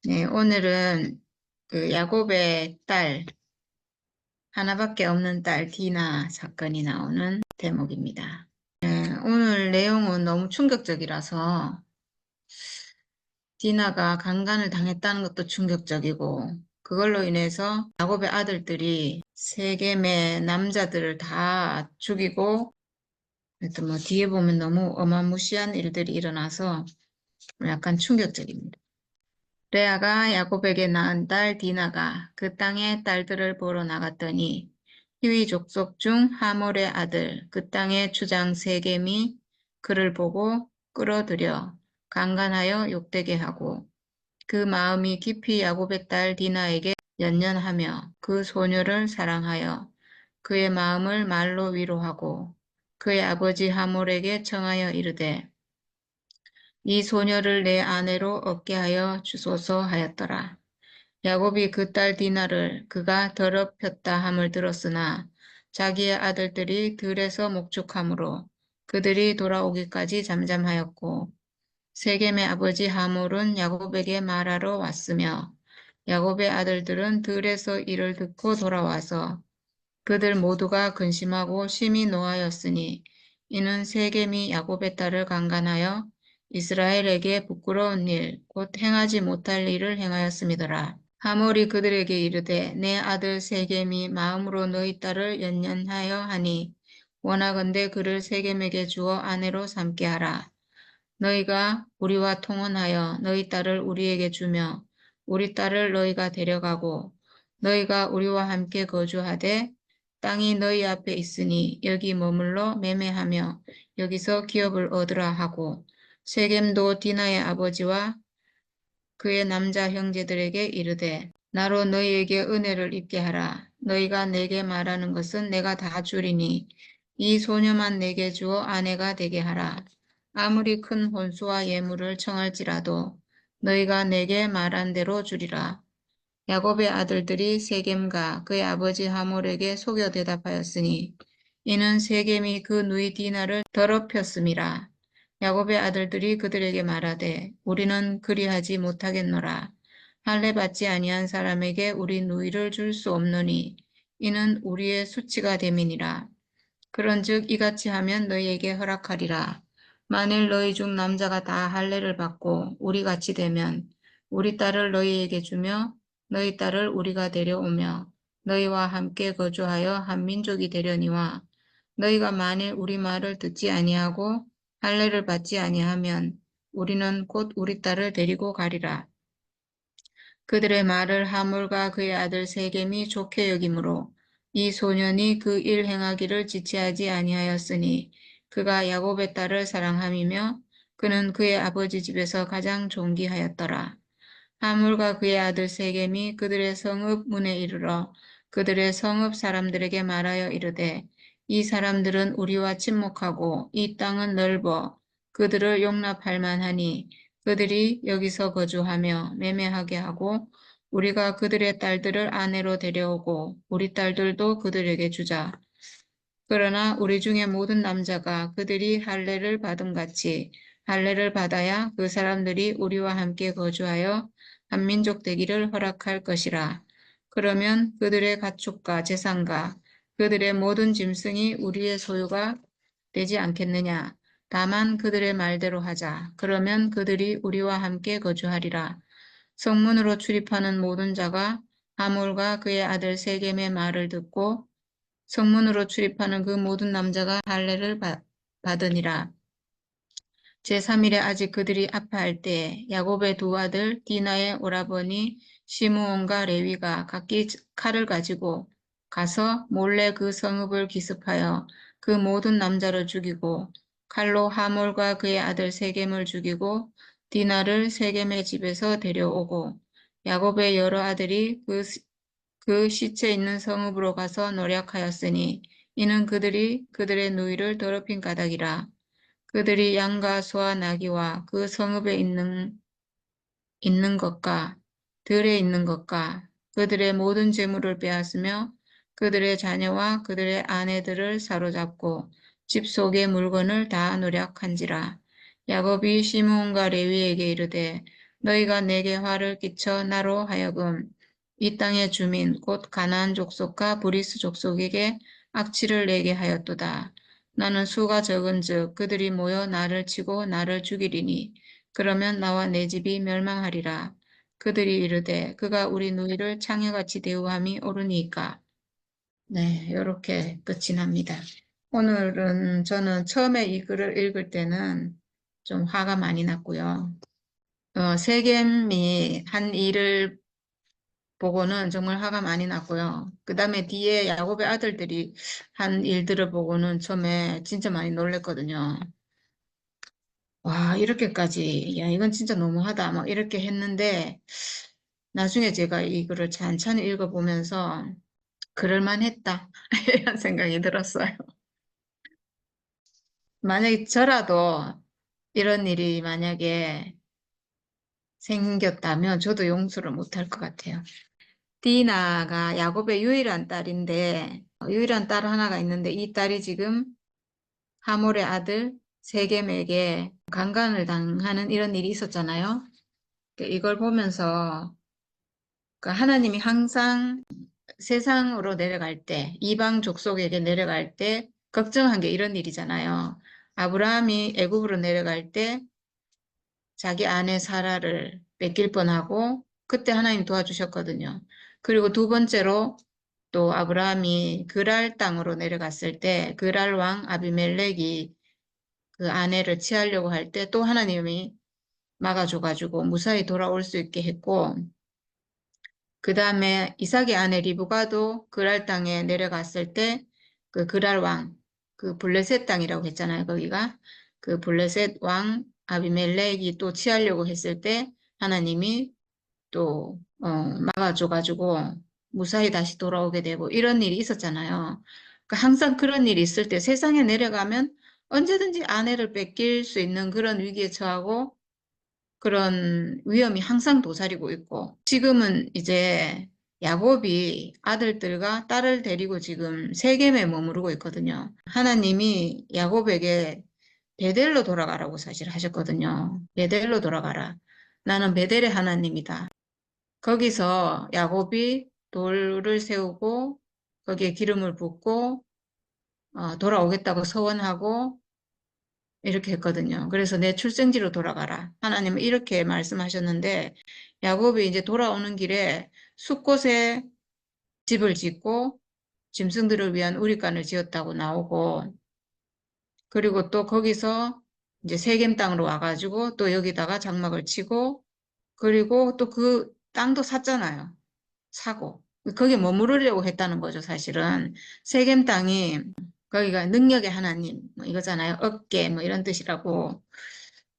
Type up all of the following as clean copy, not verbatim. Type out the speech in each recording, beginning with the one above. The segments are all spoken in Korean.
네, 오늘은 그 야곱의 딸, 하나밖에 없는 딸 디나 사건이 나오는 대목입니다. 네, 오늘 내용은 너무 충격적이라서 디나가 강간을 당했다는 것도 충격적이고 그걸로 인해서 야곱의 아들들이 세겜의 남자들을 다 죽이고 하여튼 뭐 뒤에 보면 너무 어마무시한 일들이 일어나서 약간 충격적입니다. 레아가 야곱에게 낳은 딸 디나가 그 땅의 딸들을 보러 나갔더니 히위 족속 중 하몰의 아들 그 땅의 주장 세겜이 그를 보고 끌어들여 강간하여 욕되게 하고 그 마음이 깊이 야곱의 딸 디나에게 연연하며 그 소녀를 사랑하여 그의 마음을 말로 위로하고 그의 아버지 하몰에게 청하여 이르되 이 소녀를 내 아내로 얻게 하여 주소서 하였더라. 야곱이 그 딸 디나를 그가 더럽혔다 함을 들었으나 자기의 아들들이 들에서 목축함으로 그들이 돌아오기까지 잠잠하였고 세겜의 아버지 하몰은 야곱에게 말하러 왔으며 야곱의 아들들은 들에서 이를 듣고 돌아와서 그들 모두가 근심하고 심히 노하였으니 이는 세겜이 야곱의 딸을 강간하여 이스라엘에게 부끄러운 일, 곧 행하지 못할 일을 행하였음이더라. 하몰이 그들에게 이르되 내 아들 세겜이 마음으로 너희 딸을 연연하여 하니 원하건대 그를 세겜에게 주어 아내로 삼게 하라. 너희가 우리와 통혼하여 너희 딸을 우리에게 주며 우리 딸을 너희가 데려가고 너희가 우리와 함께 거주하되 땅이 너희 앞에 있으니 여기 머물러 매매하며 여기서 기업을 얻으라 하고 세겜도 디나의 아버지와 그의 남자 형제들에게 이르되 나로 너희에게 은혜를 입게 하라. 너희가 내게 말하는 것은 내가 다 주리니 이 소녀만 내게 주어 아내가 되게 하라. 아무리 큰 혼수와 예물을 청할지라도 너희가 내게 말한 대로 주리라. 야곱의 아들들이 세겜과 그의 아버지 하몰에게 속여 대답하였으니 이는 세겜이 그 누이 디나를 더럽혔음이라. 야곱의 아들들이 그들에게 말하되 우리는 그리하지 못하겠노라. 할례 받지 아니한 사람에게 우리 누이를 줄 수 없노니 이는 우리의 수치가 됨이니라. 그런즉 이같이 하면 너희에게 허락하리라. 만일 너희 중 남자가 다 할례를 받고 우리같이 되면 우리 딸을 너희에게 주며 너희 딸을 우리가 데려오며 너희와 함께 거주하여 한 민족이 되려니와 너희가 만일 우리 말을 듣지 아니하고 할례를 받지 아니하면 우리는 곧 우리 딸을 데리고 가리라. 그들의 말을 하몰과 그의 아들 세겜이 좋게 여기므로 이 소년이 그 일 행하기를 지체하지 아니하였으니 그가 야곱의 딸을 사랑함이며 그는 그의 아버지 집에서 가장 존귀하였더라. 하몰과 그의 아들 세겜이 그들의 성읍 문에 이르러 그들의 성읍 사람들에게 말하여 이르되 이 사람들은 우리와 친목하고 이 땅은 넓어 그들을 용납할 만하니 그들이 여기서 거주하며 매매하게 하고 우리가 그들의 딸들을 아내로 데려오고 우리 딸들도 그들에게 주자. 그러나 우리 중에 모든 남자가 그들이 할례를 받음 같이 할례를 받아야 그 사람들이 우리와 함께 거주하여 한민족 되기를 허락할 것이라. 그러면 그들의 가축과 재산과 그들의 모든 짐승이 우리의 소유가 되지 않겠느냐. 다만 그들의 말대로 하자. 그러면 그들이 우리와 함께 거주하리라. 성문으로 출입하는 모든 자가 하몰과 그의 아들 세겜의 말을 듣고 성문으로 출입하는 그 모든 남자가 할례를 받으니라. 제3일에 아직 그들이 아파할 때에 야곱의 두 아들 디나의 오라버니 시므온과 레위가 각기 칼을 가지고 가서 몰래 그 성읍을 기습하여 그 모든 남자를 죽이고 칼로 하몰과 그의 아들 세겜을 죽이고 디나를 세겜의 집에서 데려오고 야곱의 여러 아들이 그 시체 있는 성읍으로 가서 노략하였으니 이는 그들이 그들의 누이를 더럽힌 까닭이라. 그들이 양과 소와 나귀와 그 성읍에 있는 것과 들에 있는 것과 그들의 모든 재물을 빼앗으며 그들의 자녀와 그들의 아내들을 사로잡고 집 속의 물건을 다 노략한지라. 야곱이 시므온과 레위에게 이르되 너희가 내게 화를 끼쳐 나로 하여금 이 땅의 주민 곧 가나안 족속과 브리스 족속에게 악취를 내게 하였도다. 나는 수가 적은즉 그들이 모여 나를 치고 나를 죽이리니 그러면 나와 내 집이 멸망하리라. 그들이 이르되 그가 우리 누이를 창녀같이 대우함이 옳으니까. 네, 이렇게 끝이 납니다. 오늘은 저는 처음에 이 글을 읽을 때는 좀 화가 많이 났고요. 세겜이 한 일을 보고는 정말 화가 많이 났고요. 그 다음에 뒤에 야곱의 아들들이 한 일들을 보고는 처음에 진짜 많이 놀랬거든요. 와, 이렇게까지, 야, 이건 진짜 너무하다. 막 이렇게 했는데, 나중에 제가 이 글을 찬찬히 읽어보면서, 그럴만했다. 이런 생각이 들었어요. 만약에 저라도 이런 일이 만약에 생겼다면 저도 용서를 못할 것 같아요. 디나가 야곱의 유일한 딸인데 유일한 딸 하나가 있는데 이 딸이 지금 하몰의 아들 세겜에게 강간을 당하는 이런 일이 있었잖아요. 그러니까 이걸 보면서 그러니까 하나님이 항상 세상으로 내려갈 때 이방 족속에게 내려갈 때 걱정한 게 이런 일이잖아요. 아브라함이 애굽으로 내려갈 때 자기 아내 사라를 뺏길 뻔하고 그때 하나님 도와주셨거든요. 그리고 두 번째로 또 아브라함이 그랄 땅으로 내려갔을 때 그랄 왕 아비멜렉이 그 아내를 취하려고 할 때 또 하나님이 막아줘가지고 무사히 돌아올 수 있게 했고 그 다음에 이삭의 아내 리브가도 그랄 땅에 내려갔을 때 그 그랄 왕, 그 블레셋 땅이라고 했잖아요. 거기가 그 블레셋 왕 아비멜렉이 또 취하려고 했을 때 하나님이 또 막아줘가지고 무사히 다시 돌아오게 되고 이런 일이 있었잖아요. 그러니까 항상 그런 일이 있을 때 세상에 내려가면 언제든지 아내를 뺏길 수 있는 그런 위기에 처하고 그런 위험이 항상 도사리고 있고 지금은 이제 야곱이 아들들과 딸을 데리고 지금 세겜에 머무르고 있거든요. 하나님이 야곱에게 베델로 돌아가라고 사실 하셨거든요. 베델로 돌아가라. 나는 베델의 하나님이다. 거기서 야곱이 돌을 세우고 거기에 기름을 붓고 돌아오겠다고 서원하고 이렇게 했거든요. 그래서 내 출생지로 돌아가라. 하나님은 이렇게 말씀하셨는데 야곱이 이제 돌아오는 길에 숫곳에 집을 짓고 짐승들을 위한 우릿관을 지었다고 나오고 그리고 또 거기서 이제 세겜 땅으로 와가지고 또 여기다가 장막을 치고 그리고 또 그 땅도 샀잖아요. 사고 거기에 머무르려고 했다는 거죠. 사실은 세겜 땅이 거기가 능력의 하나님 뭐 이거잖아요. 어깨 뭐 이런 뜻이라고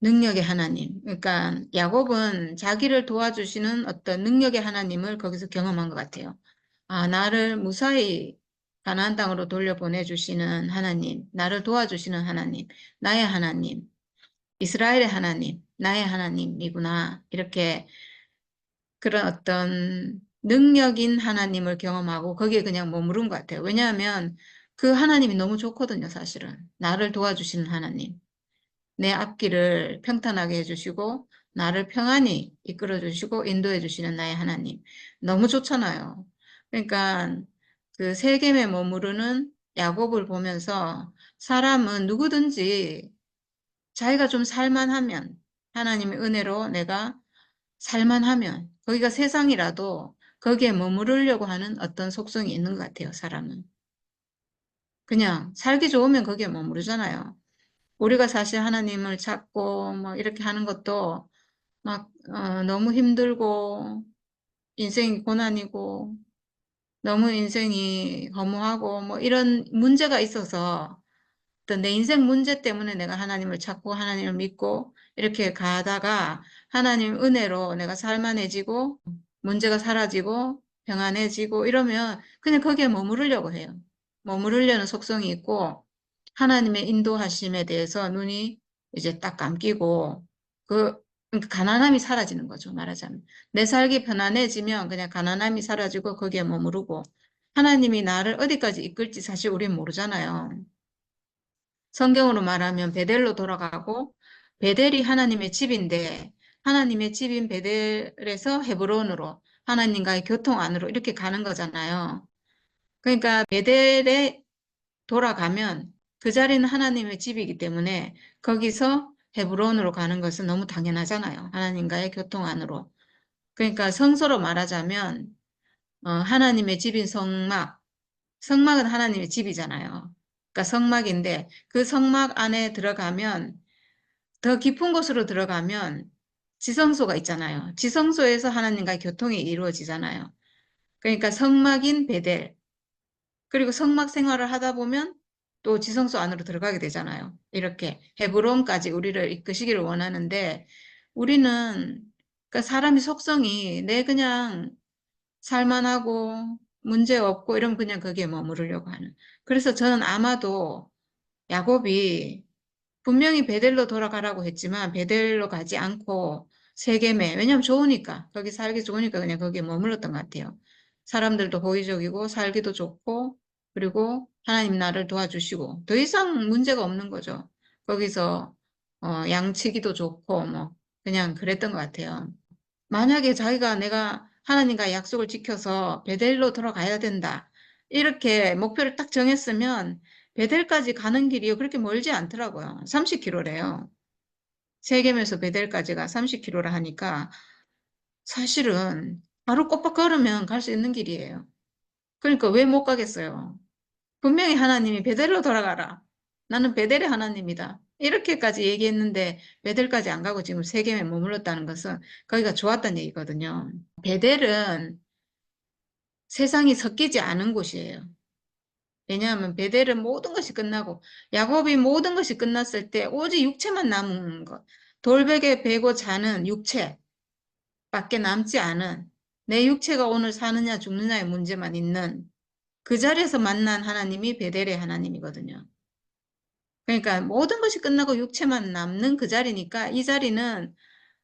능력의 하나님. 그러니까 야곱은 자기를 도와주시는 어떤 능력의 하나님을 거기서 경험한 것 같아요. 아, 나를 무사히 가나안 땅으로 돌려보내주시는 하나님, 나를 도와주시는 하나님, 나의 하나님, 이스라엘의 하나님, 나의 하나님이구나. 이렇게 그런 어떤 능력인 하나님을 경험하고 거기에 그냥 머무른 것 같아요. 왜냐하면 그 하나님이 너무 좋거든요, 사실은. 나를 도와주시는 하나님. 내 앞길을 평탄하게 해주시고 나를 평안히 이끌어 주시고 인도해 주시는 나의 하나님. 너무 좋잖아요. 그러니까 그 세겜에 머무르는 야곱을 보면서 사람은 누구든지 자기가 좀 살만하면 하나님의 은혜로 내가 살만하면 거기가 세상이라도 거기에 머무르려고 하는 어떤 속성이 있는 것 같아요, 사람은. 그냥 살기 좋으면 거기에 머무르잖아요. 우리가 사실 하나님을 찾고 뭐 이렇게 하는 것도 막 너무 힘들고 인생이 고난이고 너무 인생이 허무하고 뭐 이런 문제가 있어서 어떤 내 인생 문제 때문에 내가 하나님을 찾고 하나님을 믿고 이렇게 가다가 하나님 은혜로 내가 살만해지고 문제가 사라지고 평안해지고 이러면 그냥 거기에 머무르려고 해요. 머무르려는 속성이 있고 하나님의 인도하심에 대해서 눈이 이제 딱 감기고 그러니까 가난함이 사라지는 거죠. 말하자면. 내 살기 편안해지면 그냥 가난함이 사라지고 거기에 머무르고 하나님이 나를 어디까지 이끌지 사실 우리는 모르잖아요. 성경으로 말하면 베델로 돌아가고 베델이 하나님의 집인데 하나님의 집인 베델에서 헤브론으로 하나님과의 교통 안으로 이렇게 가는 거잖아요. 그러니까 베델에 돌아가면 그 자리는 하나님의 집이기 때문에 거기서 헤브론으로 가는 것은 너무 당연하잖아요. 하나님과의 교통 안으로. 그러니까 성서로 말하자면 하나님의 집인 성막, 성막은 하나님의 집이잖아요. 그러니까 성막인데 그 성막 안에 들어가면 더 깊은 곳으로 들어가면 지성소가 있잖아요. 지성소에서 하나님과의 교통이 이루어지잖아요. 그러니까 성막인 베델, 그리고 성막 생활을 하다 보면 또 지성소 안으로 들어가게 되잖아요. 이렇게 헤브론까지 우리를 이끄시기를 원하는데 우리는 그러니까 사람이 속성이 내 그냥 살만하고 문제 없고 이러면 그냥 거기에 머무르려고 하는. 그래서 저는 아마도 야곱이 분명히 베델로 돌아가라고 했지만 베델로 가지 않고 세겜에, 왜냐면 좋으니까 거기 살기 좋으니까 그냥 거기에 머물렀던 것 같아요. 사람들도 호의적이고 살기도 좋고 그리고 하나님 나를 도와주시고 더 이상 문제가 없는 거죠. 거기서 양치기도 좋고 뭐 그냥 그랬던 것 같아요. 만약에 자기가 내가 하나님과 약속을 지켜서 베델로 돌아가야 된다. 이렇게 목표를 딱 정했으면 베델까지 가는 길이 그렇게 멀지 않더라고요. 30km래요. 세겜에서 베델까지가 30km라 하니까 사실은 바로 꼬박 걸으면 갈 수 있는 길이에요. 그러니까 왜 못 가겠어요? 분명히 하나님이 베델로 돌아가라. 나는 베델의 하나님이다. 이렇게까지 얘기했는데 베델까지 안 가고 지금 세겜에 머물렀다는 것은 거기가 좋았다는 얘기거든요. 베델은 세상이 섞이지 않은 곳이에요. 왜냐하면 베델은 모든 것이 끝나고 야곱이 모든 것이 끝났을 때 오직 육체만 남은 것. 돌베개 베고 자는 육체밖에 남지 않은 내 육체가 오늘 사느냐 죽느냐의 문제만 있는 그 자리에서 만난 하나님이 베델의 하나님이거든요. 그러니까 모든 것이 끝나고 육체만 남는 그 자리니까 이 자리는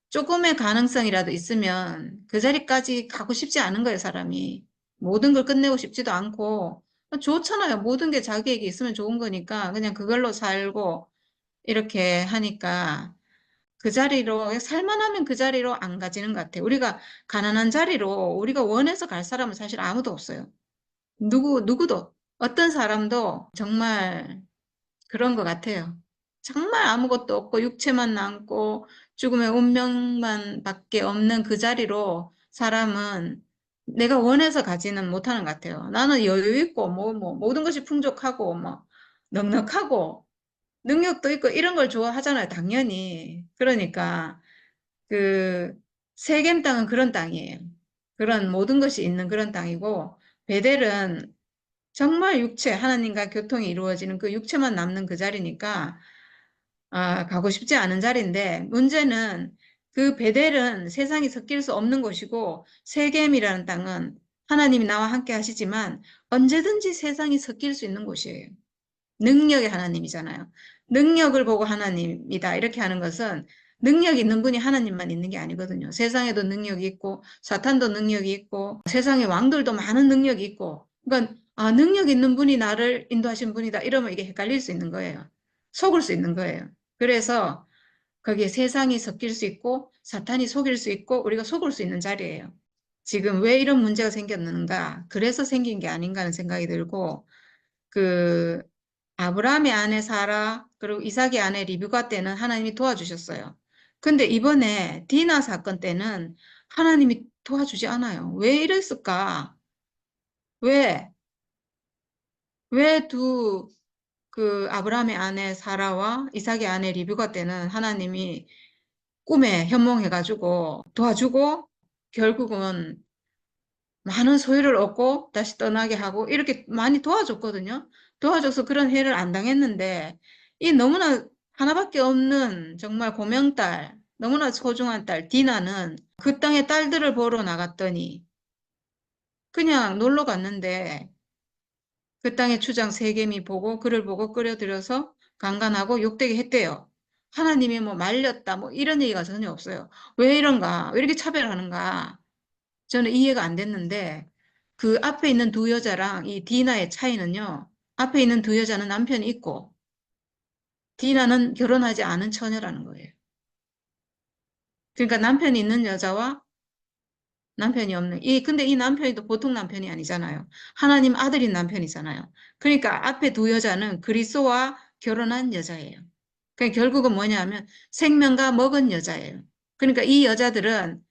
조금의 가능성이라도 있으면 그 자리까지 가고 싶지 않은 거예요, 사람이. 모든 걸 끝내고 싶지도 않고. 좋잖아요. 모든 게 자기에게 있으면 좋은 거니까 그냥 그걸로 살고 이렇게 하니까 그 자리로, 살만하면 그 자리로 안 가지는 것 같아요. 우리가 가난한 자리로 우리가 원해서 갈 사람은 사실 아무도 없어요. 누구도. 어떤 사람도 정말 그런 것 같아요. 정말 아무것도 없고 육체만 남고 죽음의 운명만 밖에 없는 그 자리로 사람은 내가 원해서 가지는 못하는 것 같아요. 나는 여유 있고 모든 것이 풍족하고 뭐 넉넉하고 능력도 있고 이런 걸 좋아하잖아요. 당연히. 그러니까 그 세겜 땅은 그런 땅이에요. 그런 모든 것이 있는 그런 땅이고 베델은 정말 육체, 하나님과 교통이 이루어지는 그 육체만 남는 그 자리니까 가고 싶지 않은 자리인데 문제는 그 베델은 세상이 섞일 수 없는 곳이고 세겜이라는 땅은 하나님이 나와 함께 하시지만 언제든지 세상이 섞일 수 있는 곳이에요. 능력의 하나님이잖아요. 능력을 보고 하나님이다 이렇게 하는 것은 능력 있는 분이 하나님만 있는 게 아니거든요. 세상에도 능력이 있고 사탄도 능력이 있고 세상의 왕들도 많은 능력이 있고 그러니까 능력 있는 분이 나를 인도하신 분이다 이러면 이게 헷갈릴 수 있는 거예요. 속을 수 있는 거예요. 그래서 거기에 세상이 섞일 수 있고 사탄이 속일 수 있고 우리가 속을 수 있는 자리예요. 지금 왜 이런 문제가 생겼는가? 그래서 생긴 게 아닌가 하는 생각이 들고 그 아브라함의 아내 사라 그리고 이삭의 아내 리브가 때는 하나님이 도와주셨어요. 근데 이번에 디나 사건 때는 하나님이 도와주지 않아요. 왜 이랬을까? 왜? 왜 아브라함의 아내 사라와 이삭의 아내 리브가 때는 하나님이 꿈에 현몽해가지고 도와주고 결국은 많은 소유를 얻고 다시 떠나게 하고 이렇게 많이 도와줬거든요. 도와줘서 그런 해를 안 당했는데 이 너무나 하나밖에 없는 정말 고명딸, 너무나 소중한 딸 디나는 그 땅에 딸들을 보러 나갔더니 그냥 놀러 갔는데 그 땅의 주장 세겜이 보고 그를 보고 끌어들여서 강간하고 욕되게 했대요. 하나님이 뭐 말렸다 뭐 이런 얘기가 전혀 없어요. 왜 이런가? 왜 이렇게 차별하는가? 저는 이해가 안 됐는데 그 앞에 있는 두 여자랑 이 디나의 차이는요. 앞에 있는 두 여자는 남편이 있고 디나는 결혼하지 않은 처녀라는 거예요. 그러니까 남편이 있는 여자와 남편이 없는 근데 이 남편이 또 보통 남편이 아니잖아요. 하나님 아들인 남편이잖아요. 그러니까 앞에 두 여자는 그리스도와 결혼한 여자예요. 그러니까 결국은 뭐냐면 생명과 먹은 여자예요. 그러니까 이 여자들은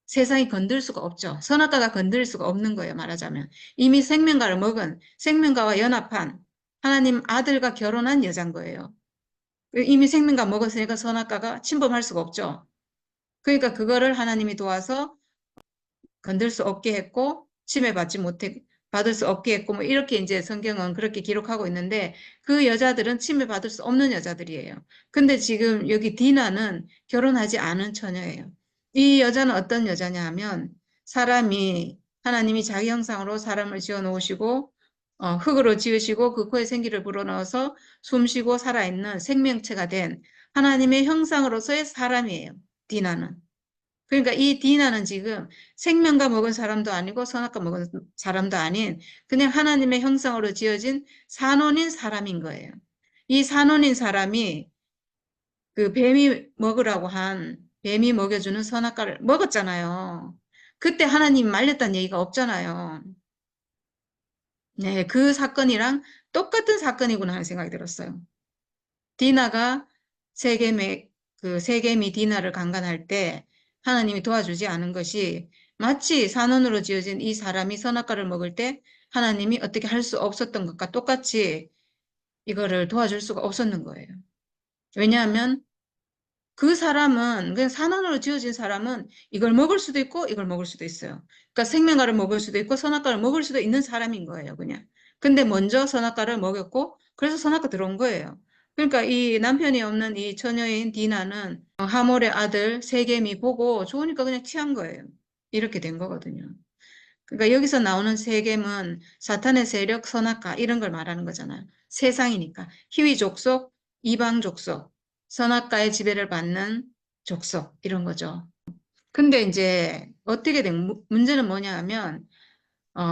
세상이 건들 수가 없죠. 선악과가 건들 수가 없는 거예요. 말하자면 이미 생명과를 먹은 생명과와 연합한 하나님 아들과 결혼한 여자인 거예요. 이미 생명과 먹었으니까 선악과가 침범할 수가 없죠. 그러니까 그거를 하나님이 도와서 건들 수 없게 했고 침해받지 못해 받을 수 없게 했고 뭐 이렇게 이제 성경은 그렇게 기록하고 있는데 그 여자들은 침해받을 수 없는 여자들이에요. 근데 지금 여기 디나는 결혼하지 않은 처녀예요. 이 여자는 어떤 여자냐 하면 사람이 하나님이 자기 형상으로 사람을 지어 놓으시고 흙으로 지으시고 그 코에 생기를 불어넣어서 숨쉬고 살아있는 생명체가 된 하나님의 형상으로서의 사람이에요. 디나는. 그러니까 이 디나는 지금 생명과 먹은 사람도 아니고 선악과 먹은 사람도 아닌 그냥 하나님의 형상으로 지어진 산원인 사람인 거예요. 이 산원인 사람이 그 뱀이 먹여주는 선악과를 먹었잖아요. 그때 하나님 말렸다는 얘기가 없잖아요. 네, 그 사건이랑 똑같은 사건이구나 하는 생각이 들었어요. 디나가 세겜의 세겜이 디나를 강간할 때 하나님이 도와주지 않은 것이 마치 산원으로 지어진 이 사람이 선악과를 먹을 때 하나님이 어떻게 할 수 없었던 것과 똑같이 이거를 도와줄 수가 없었는 거예요. 왜냐하면 그 사람은 그냥 산원으로 지어진 사람은 이걸 먹을 수도 있고 이걸 먹을 수도 있어요. 그러니까 생명과를 먹을 수도 있고 선악과를 먹을 수도 있는 사람인 거예요, 그냥. 근데 먼저 선악과를 먹였고 그래서 선악과 들어온 거예요. 그러니까 이 남편이 없는 이 처녀인 디나는 하몰의 아들 세겜이 보고 좋으니까 그냥 취한 거예요. 이렇게 된 거거든요. 그러니까 여기서 나오는 세겜은 사탄의 세력, 선악과 이런 걸 말하는 거잖아요. 세상이니까. 희위 족속, 이방 족속, 선악과의 지배를 받는 족속 이런 거죠. 근데 이제 어떻게 된 문제는 뭐냐 하면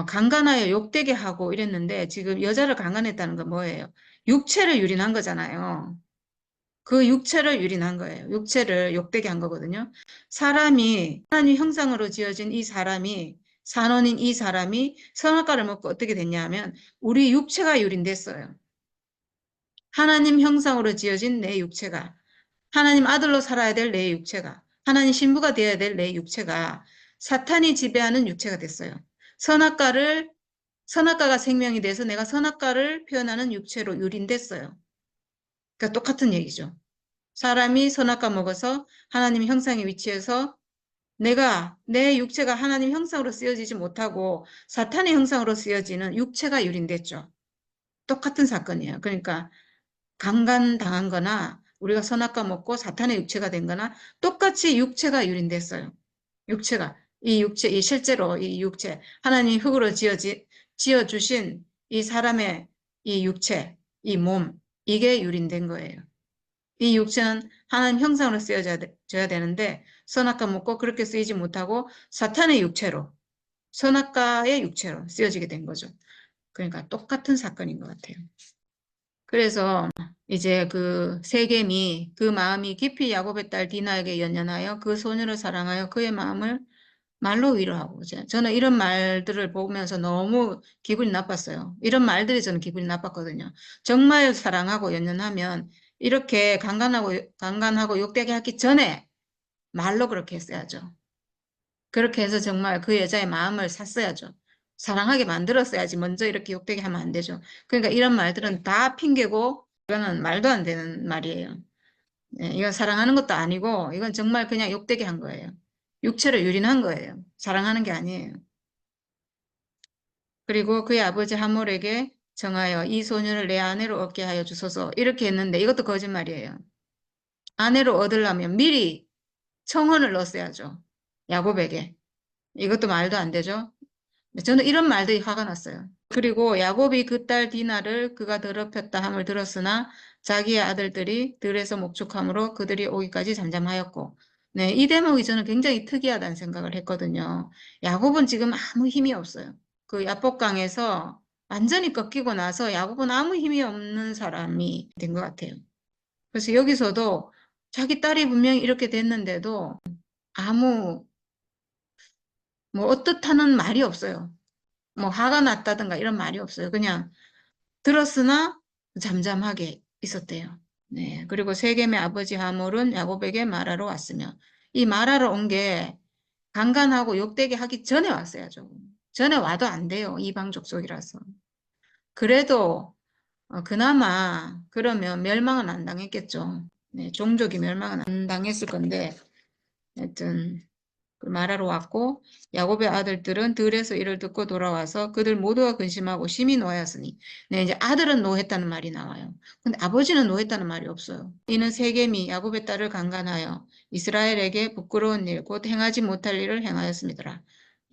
강간하여 욕되게 하고 이랬는데 지금 여자를 강간했다는 건 뭐예요? 육체를 유린한 거잖아요. 그 육체를 유린한 거예요. 육체를 욕되게 한 거거든요. 사람이 하나님 형상으로 지어진 이 사람이 산원인 이 사람이 선악과를 먹고 어떻게 됐냐면 우리 육체가 유린됐어요. 하나님 형상으로 지어진 내 육체가 하나님 아들로 살아야 될 내 육체가 하나님 신부가 되어야 될 내 육체가 사탄이 지배하는 육체가 됐어요. 선악과를 선악과가 생명이 돼서 내가 선악과를 표현하는 육체로 유린됐어요. 그러니까 똑같은 얘기죠. 사람이 선악과 먹어서 하나님 형상의 위치에서 내가 내 육체가 하나님 형상으로 쓰여지지 못하고 사탄의 형상으로 쓰여지는 육체가 유린됐죠. 똑같은 사건이에요. 그러니까 강간당한 거나 우리가 선악과 먹고 사탄의 육체가 된 거나 똑같이 육체가 유린됐어요. 육체가 이 육체 이 실제로 이 육체 하나님 흙으로 지어주신 이 사람의 이 육체 이 몸 이게 유린된 거예요. 이 육체는 하나님 형상으로 쓰여져야 되는데 선악과 먹고 그렇게 쓰이지 못하고 사탄의 육체로 선악과의 육체로 쓰여지게 된 거죠. 그러니까 똑같은 사건인 것 같아요. 그래서 이제 그 세겜이 그 마음이 깊이 야곱의 딸 디나에게 연연하여 그 소녀를 사랑하여 그의 마음을 말로 위로하고 저는 이런 말들을 보면서 너무 기분이 나빴어요. 이런 말들이 저는 기분이 나빴거든요. 정말 사랑하고 연연하면 이렇게 강간하고 욕되게 하기 전에 말로 그렇게 했어야죠. 그렇게 해서 정말 그 여자의 마음을 샀어야죠. 사랑하게 만들었어야지 먼저 이렇게 욕되게 하면 안 되죠. 그러니까 이런 말들은 다 핑계고 이거는 말도 안 되는 말이에요. 예, 이건 사랑하는 것도 아니고 이건 정말 그냥 욕되게 한 거예요. 육체를 유린한 거예요. 사랑하는 게 아니에요. 그리고 그의 아버지 하몰에게 정하여 이 소녀를 내 아내로 얻게 하여 주소서 이렇게 했는데 이것도 거짓말이에요. 아내로 얻으려면 미리 청혼을 넣었어야죠. 야곱에게. 이것도 말도 안 되죠. 저는 이런 말들이 화가 났어요. 그리고 야곱이 그 딸 디나를 그가 더럽혔다 함을 들었으나 자기의 아들들이 들에서 목축함으로 그들이 오기까지 잠잠하였고 네, 이 대목이 저는 굉장히 특이하다는 생각을 했거든요. 야곱은 지금 아무 힘이 없어요. 그 야복강에서 완전히 꺾이고 나서 야곱은 아무 힘이 없는 사람이 된 것 같아요. 그래서 여기서도 자기 딸이 분명히 이렇게 됐는데도 아무 뭐 어떻다는 말이 없어요. 뭐 화가 났다든가 이런 말이 없어요. 그냥 들었으나 잠잠하게 있었대요. 네. 그리고 세겜의 아버지 하몰은 야곱에게 말하러 왔으며 이 말하러 온 게 강간하고 욕되게 하기 전에 왔어야죠. 전에 와도 안 돼요. 이방 족속이라서. 그래도 그나마 그러면 멸망은 안 당했겠죠. 네, 종족이 멸망은 안 당했을 건데 하여튼 그 말하러 왔고 야곱의 아들들은 들에서 이를 듣고 돌아와서 그들 모두가 근심하고 심히 노하였으니 네, 이제 아들은 노했다는 말이 나와요. 근데 아버지는 노했다는 말이 없어요. 이는 세겜이 야곱의 딸을 강간하여 이스라엘에게 부끄러운 일, 곧 행하지 못할 일을 행하였습니다.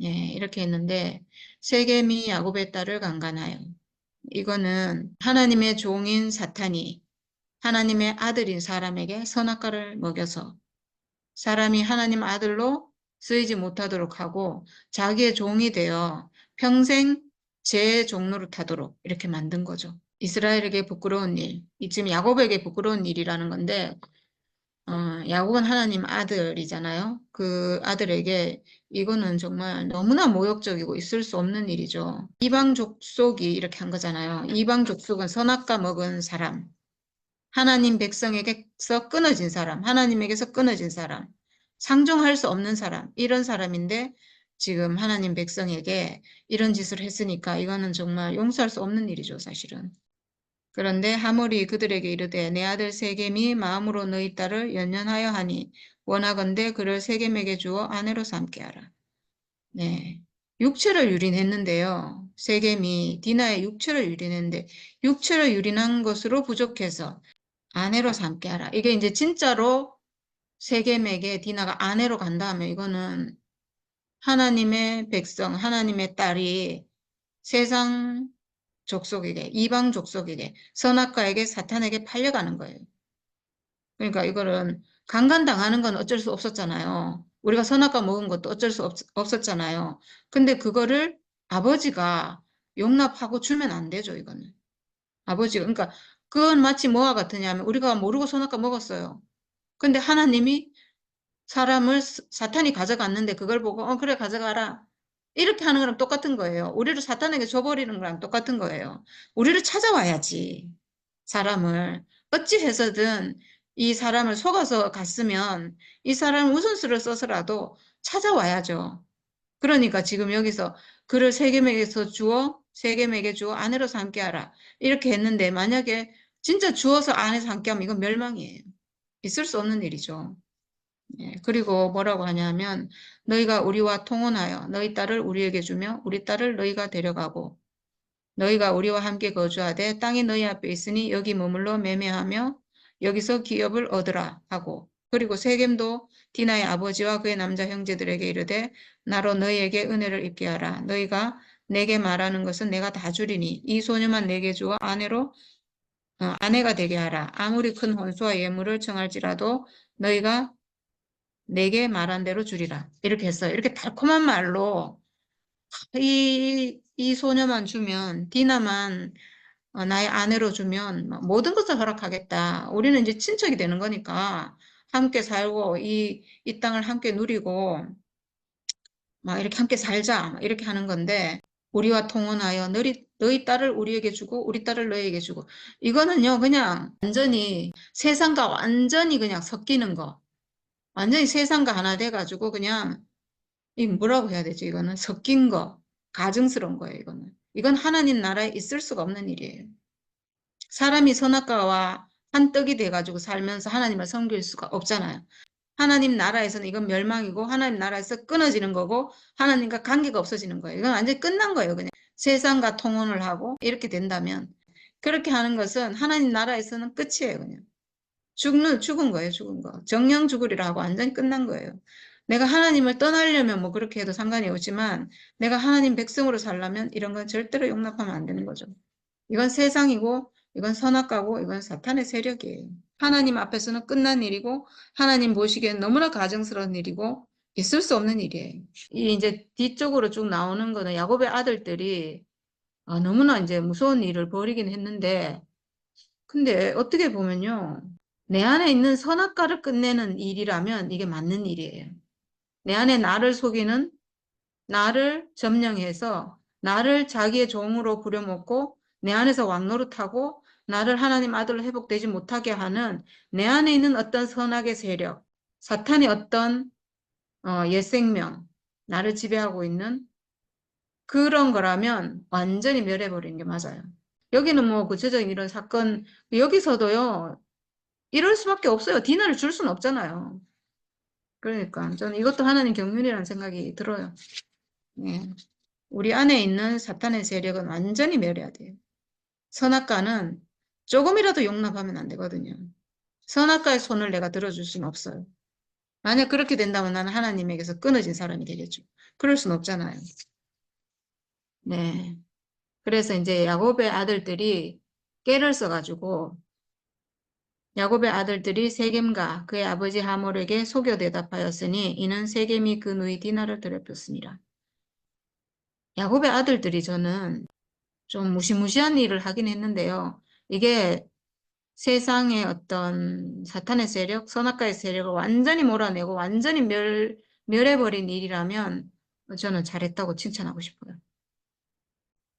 예, 이렇게 했는데 세겜이 야곱의 딸을 강간하여 이거는 하나님의 종인 사탄이 하나님의 아들인 사람에게 선악과를 먹여서 사람이 하나님 아들로 쓰이지 못하도록 하고 자기의 종이 되어 평생 제 종로를 타도록 이렇게 만든 거죠. 이스라엘에게 부끄러운 일, 지금 야곱에게 부끄러운 일이라는 건데 야곱은 하나님 아들이잖아요. 그 아들에게 이거는 정말 너무나 모욕적이고 있을 수 없는 일이죠. 이방 족속이 이렇게 한 거잖아요. 이방 족속은 선악과 먹은 사람, 하나님 백성에게서 끊어진 사람, 하나님에게서 끊어진 사람, 상종할 수 없는 사람, 이런 사람인데 지금 하나님 백성에게 이런 짓을 했으니까 이거는 정말 용서할 수 없는 일이죠, 사실은. 그런데 하몰이 그들에게 이르되 내 아들 세겜이 마음으로 너희 딸을 연연하여 하니 원하건대 그를 세겜에게 주어 아내로 삼게 하라. 네. 육체를 유린했는데요. 세겜이 디나의 육체를 유린했는데 육체를 유린한 것으로 부족해서 아내로 삼게 하라. 이게 이제 진짜로 세겜에게 디나가 아내로 간다 하면 이거는 하나님의 백성, 하나님의 딸이 세상 족속에게, 이방 족속에게, 선악과에게, 사탄에게 팔려가는 거예요. 그러니까 이거는 강간당하는 건 어쩔 수 없었잖아요. 우리가 선악과 먹은 것도 어쩔 수 없었잖아요. 근데 그거를 아버지가 용납하고 주면 안 되죠, 이거는. 아버지가. 그러니까 그건 마치 뭐와 같으냐면 우리가 모르고 선악과 먹었어요. 근데 하나님이 사람을 사탄이 가져갔는데 그걸 보고 그래 가져가라. 이렇게 하는 거랑 똑같은 거예요. 우리를 사탄에게 줘버리는 거랑 똑같은 거예요. 우리를 찾아와야지. 사람을 어찌 해서든 이 사람을 속아서 갔으면 이 사람 우선수를 써서라도 찾아와야죠. 그러니까 지금 여기서 그를 세겜에게서 주어 세겜에게 주어 아내로 삼게 하라. 이렇게 했는데 만약에 진짜 주어서 아내 삼게 하면 이건 멸망이에요. 있을 수 없는 일이죠. 예, 그리고 뭐라고 하냐면 너희가 우리와 통혼하여 너희 딸을 우리에게 주며 우리 딸을 너희가 데려가고 너희가 우리와 함께 거주하되 땅이 너희 앞에 있으니 여기 머물러 매매하며 여기서 기업을 얻으라 하고 그리고 세겜도 디나의 아버지와 그의 남자 형제들에게 이르되 나로 너희에게 은혜를 입게 하라. 너희가 내게 말하는 것은 내가 다 주리니 이 소녀만 내게 주어 아내가 되게 하라. 아무리 큰 혼수와 예물을 청할지라도 너희가 내게 말한 대로 주리라. 이렇게 했어요. 이렇게 달콤한 말로 이 소녀만 주면, 디나만 나의 아내로 주면 모든 것을 허락하겠다. 우리는 이제 친척이 되는 거니까 함께 살고 이 땅을 함께 누리고 막 이렇게 함께 살자. 막 이렇게 하는 건데 우리와 통혼하여 너희 딸을 우리에게 주고 우리 딸을 너희에게 주고 이거는요 그냥 완전히 세상과 완전히 그냥 섞이는 거. 완전히 세상과 하나 돼가지고 그냥 이 뭐라고 해야 되지? 이거는 섞인 거, 가증스러운 거예요, 이거는. 이건 하나님 나라에 있을 수가 없는 일이에요. 사람이 선악과와 한 떡이 돼가지고 살면서 하나님을 섬길 수가 없잖아요. 하나님 나라에서는 이건 멸망이고 하나님 나라에서 끊어지는 거고 하나님과 관계가 없어지는 거예요. 이건 완전히 끝난 거예요, 그냥. 세상과 통혼을 하고 이렇게 된다면 그렇게 하는 것은 하나님 나라에서는 끝이에요, 그냥. 죽은 거예요, 죽은 거. 정령 죽으리라 하고 완전히 끝난 거예요. 내가 하나님을 떠나려면 뭐 그렇게 해도 상관이 없지만 내가 하나님 백성으로 살려면 이런 건 절대로 용납하면 안 되는 거죠. 이건 세상이고 이건 선악과고 이건 사탄의 세력이에요. 하나님 앞에서는 끝난 일이고 하나님 보시기엔 너무나 가증스러운 일이고 있을 수 없는 일이에요. 이 이제 뒤쪽으로 쭉 나오는 거는 야곱의 아들들이 너무나 이제 무서운 일을 벌이긴 했는데 근데 어떻게 보면요. 내 안에 있는 선악과를 끝내는 일이라면 이게 맞는 일이에요. 내 안에 나를 속이는, 나를 점령해서 나를 자기의 종으로 부려먹고 내 안에서 왕노릇하고 나를 하나님 아들로 회복되지 못하게 하는 내 안에 있는 어떤 선악의 세력, 사탄의 어떤 옛 생명, 나를 지배하고 있는 그런 거라면 완전히 멸해버리는 게 맞아요. 여기는 뭐 구체적인 이런 사건, 여기서도요, 이럴 수밖에 없어요. 디나를 줄 수는 없잖아요. 그러니까 저는 이것도 하나님 경륜이라는 생각이 들어요. 예. 우리 안에 있는 사탄의 세력은 완전히 멸해야 돼요. 선악과는 조금이라도 용납하면 안 되거든요. 선악과의 손을 내가 들어줄 수는 없어요. 만약 그렇게 된다면 나는 하나님에게서 끊어진 사람이 되겠죠. 그럴 수는 없잖아요. 네. 그래서 이제 야곱의 아들들이 깨를 써가지고 야곱의 아들들이 세겜과 그의 아버지 하몰에게 속여 대답하였으니 이는 세겜이 그 누이 디나를 더럽혔습니다. 야곱의 아들들이 저는 좀 무시무시한 일을 하긴 했는데요. 이게 세상의 어떤 사탄의 세력, 선악과의 세력을 완전히 몰아내고 완전히 멸해버린 일이라면 저는 잘했다고 칭찬하고 싶어요.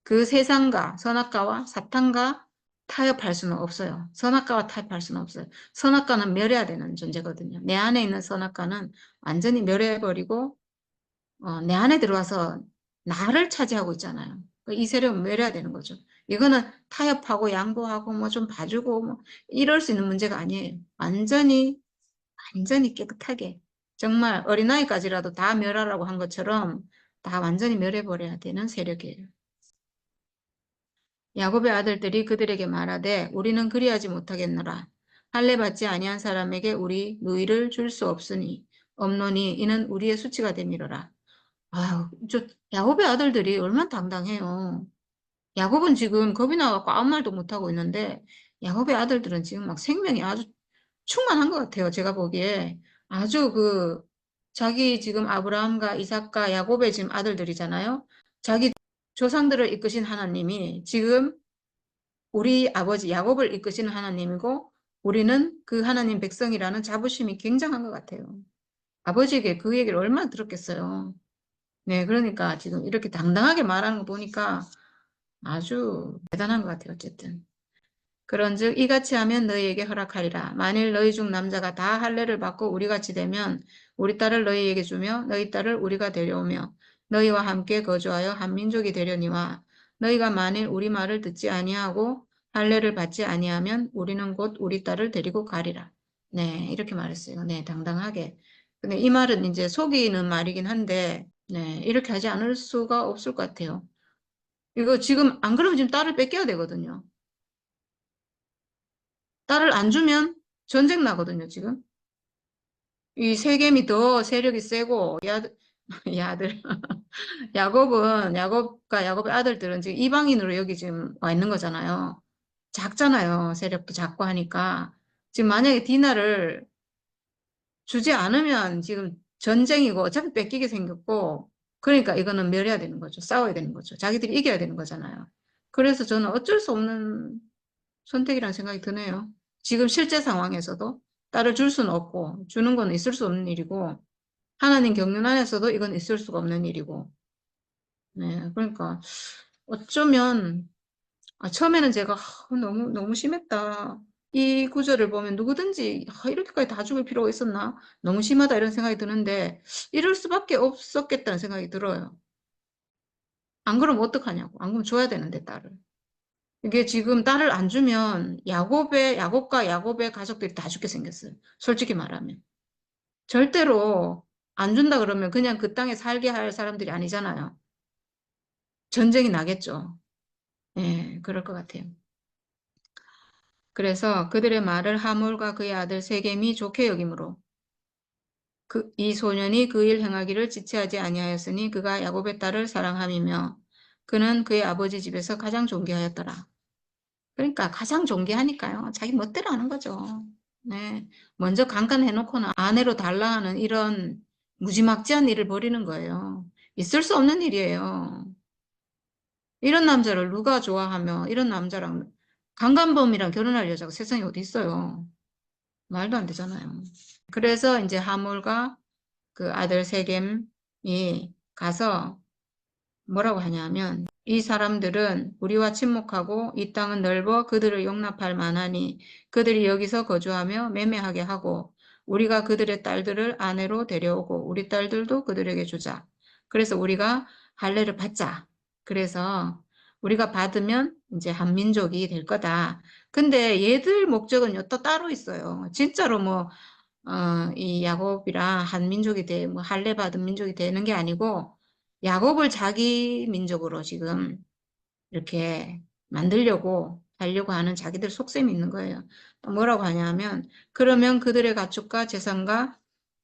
그 세상과 선악과와 사탄과 타협할 수는 없어요. 선악과와 타협할 수는 없어요. 선악과는 멸해야 되는 존재거든요. 내 안에 있는 선악과는 완전히 멸해버리고 내 안에 들어와서 나를 차지하고 있잖아요. 이 세력은 멸해야 되는 거죠. 이거는 타협하고 양보하고 뭐 좀 봐주고 뭐 이럴 수 있는 문제가 아니에요. 완전히 깨끗하게 정말 어린아이까지라도 다 멸하라고 한 것처럼 다 완전히 멸해버려야 되는 세력이에요. 야곱의 아들들이 그들에게 말하되 우리는 그리하지 못하겠노라. 할례 받지 아니한 사람에게 우리 누이를 줄 수 없으니 없노니 이는 우리의 수치가 됨이로라. 아유, 야곱의 아들들이 얼마나 당당해요. 야곱은 지금 겁이 나갖고 아무 말도 못하고 있는데 야곱의 아들들은 지금 막 생명이 아주 충만한 것 같아요. 제가 보기에 아주 자기 지금 아브라함과 이삭과 야곱의 지금 아들들이잖아요. 자기 조상들을 이끄신 하나님이 지금 우리 아버지 야곱을 이끄시는 하나님이고 우리는 그 하나님 백성이라는 자부심이 굉장한 것 같아요. 아버지에게 그 얘기를 얼마나 들었겠어요. 네, 그러니까 지금 이렇게 당당하게 말하는 거 보니까 아주 대단한 것 같아요. 어쨌든. 그런즉 이같이 하면 너희에게 허락하리라. 만일 너희 중 남자가 다 할례를 받고 우리같이 되면 우리 딸을 너희에게 주며 너희 딸을 우리가 데려오며 너희와 함께 거주하여 한 민족이 되려니와 너희가 만일 우리 말을 듣지 아니하고 할례를 받지 아니하면 우리는 곧 우리 딸을 데리고 가리라. 네, 이렇게 말했어요. 네, 당당하게. 근데 이 말은 이제 속이는 말이긴 한데 네, 이렇게 하지 않을 수가 없을 것 같아요. 이거 지금 안 그러면 지금 딸을 뺏겨야 되거든요. 딸을 안 주면 전쟁 나거든요, 지금. 이 세겜이 더 세력이 세고, 야들, 야곱과 야곱의 아들들은 지금 이방인으로 여기 지금 와 있는 거잖아요. 작잖아요. 세력도 작고 하니까. 지금 만약에 디나를 주지 않으면 지금 전쟁이고 어차피 뺏기게 생겼고, 그러니까 이거는 멸해야 되는 거죠. 싸워야 되는 거죠. 자기들이 이겨야 되는 거잖아요. 그래서 저는 어쩔 수 없는 선택이라는 생각이 드네요. 지금 실제 상황에서도 딸을 줄 수는 없고 주는 건 있을 수 없는 일이고 하나님 경륜 안에서도 이건 있을 수가 없는 일이고 네, 그러니까 어쩌면 처음에는 제가 너무 심했다. 이 구절을 보면 누구든지 이렇게까지 다 죽을 필요가 있었나? 너무 심하다 이런 생각이 드는데 이럴 수밖에 없었겠다는 생각이 들어요. 안 그러면 어떡하냐고. 안 그러면 줘야 되는데 딸을. 이게 지금 딸을 안 주면 야곱과 야곱의 가족들이 다 죽게 생겼어요. 솔직히 말하면. 절대로 안 준다 그러면 그냥 그 땅에 살게 할 사람들이 아니잖아요. 전쟁이 나겠죠. 예, 그럴 것 같아요. 그래서 그들의 말을 하몰과 그의 아들 세겜이 좋게 여김으로 이 소년이 그 일 행하기를 지체하지 아니하였으니 그가 야곱의 딸을 사랑함이며 그는 그의 아버지 집에서 가장 존귀하였더라. 그러니까 가장 존귀하니까요. 자기 멋대로 하는 거죠. 네. 먼저 강간해놓고는 아내로 달라 하는 이런 무지막지한 일을 벌이는 거예요. 있을 수 없는 일이에요. 이런 남자를 누가 좋아하며 이런 남자랑 강간범이랑 결혼할 여자가 세상에 어디 있어요. 말도 안 되잖아요. 그래서 이제 하몰과 그 아들 세겜이 가서 뭐라고 하냐면 이 사람들은 우리와 친목하고 이 땅은 넓어 그들을 용납할 만하니 그들이 여기서 거주하며 매매하게 하고 우리가 그들의 딸들을 아내로 데려오고 우리 딸들도 그들에게 주자. 그래서 우리가 할례를 받자. 그래서 우리가 받으면 이제 한민족이 될 거다. 근데 얘들 목적은 또 따로 있어요. 진짜로 뭐 이 야곱이랑 한민족이 뭐 할례 받은 민족이 되는 게 아니고 야곱을 자기 민족으로 지금 이렇게 만들려고 하려고 하는 자기들 속셈이 있는 거예요. 또 뭐라고 하냐면 그러면 그들의 가축과 재산과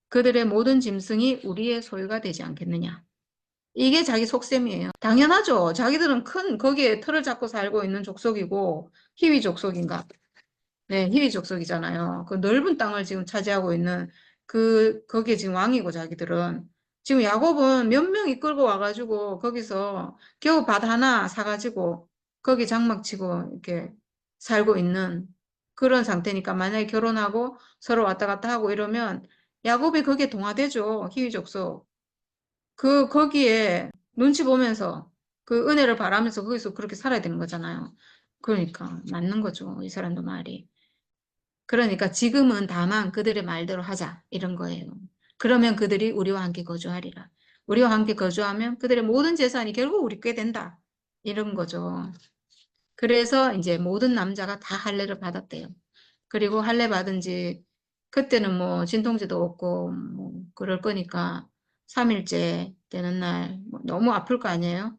그들의 모든 짐승이 우리의 소유가 되지 않겠느냐. 이게 자기 속셈이에요. 당연하죠. 자기들은 큰 거기에 틀을 잡고 살고 있는 족속이고 히위 족속인가. 네, 히위 족속이잖아요. 그 넓은 땅을 지금 차지하고 있는 거기에 지금 왕이고 자기들은. 지금 야곱은 몇 명이 끌고 와가지고 거기서 겨우 밭 하나 사가지고 거기 장막 치고 이렇게 살고 있는 그런 상태니까 만약에 결혼하고 서로 왔다 갔다 하고 이러면 야곱이 거기에 동화되죠. 히위 족속. 거기에 눈치 보면서 그 은혜를 바라면서 거기서 그렇게 살아야 되는 거잖아요. 그러니까 맞는 거죠. 이 사람도 말이. 그러니까 지금은 다만 그들의 말대로 하자 이런 거예요. 그러면 그들이 우리와 함께 거주하리라. 우리와 함께 거주하면 그들의 모든 재산이 결국 우리 께 된다. 이런 거죠. 그래서 이제 모든 남자가 다 할례를 받았대요. 그리고 할례 받은 지 그때는 뭐 진통제도 없고 뭐 그럴 거니까 3일째 되는 날뭐 너무 아플 거 아니에요?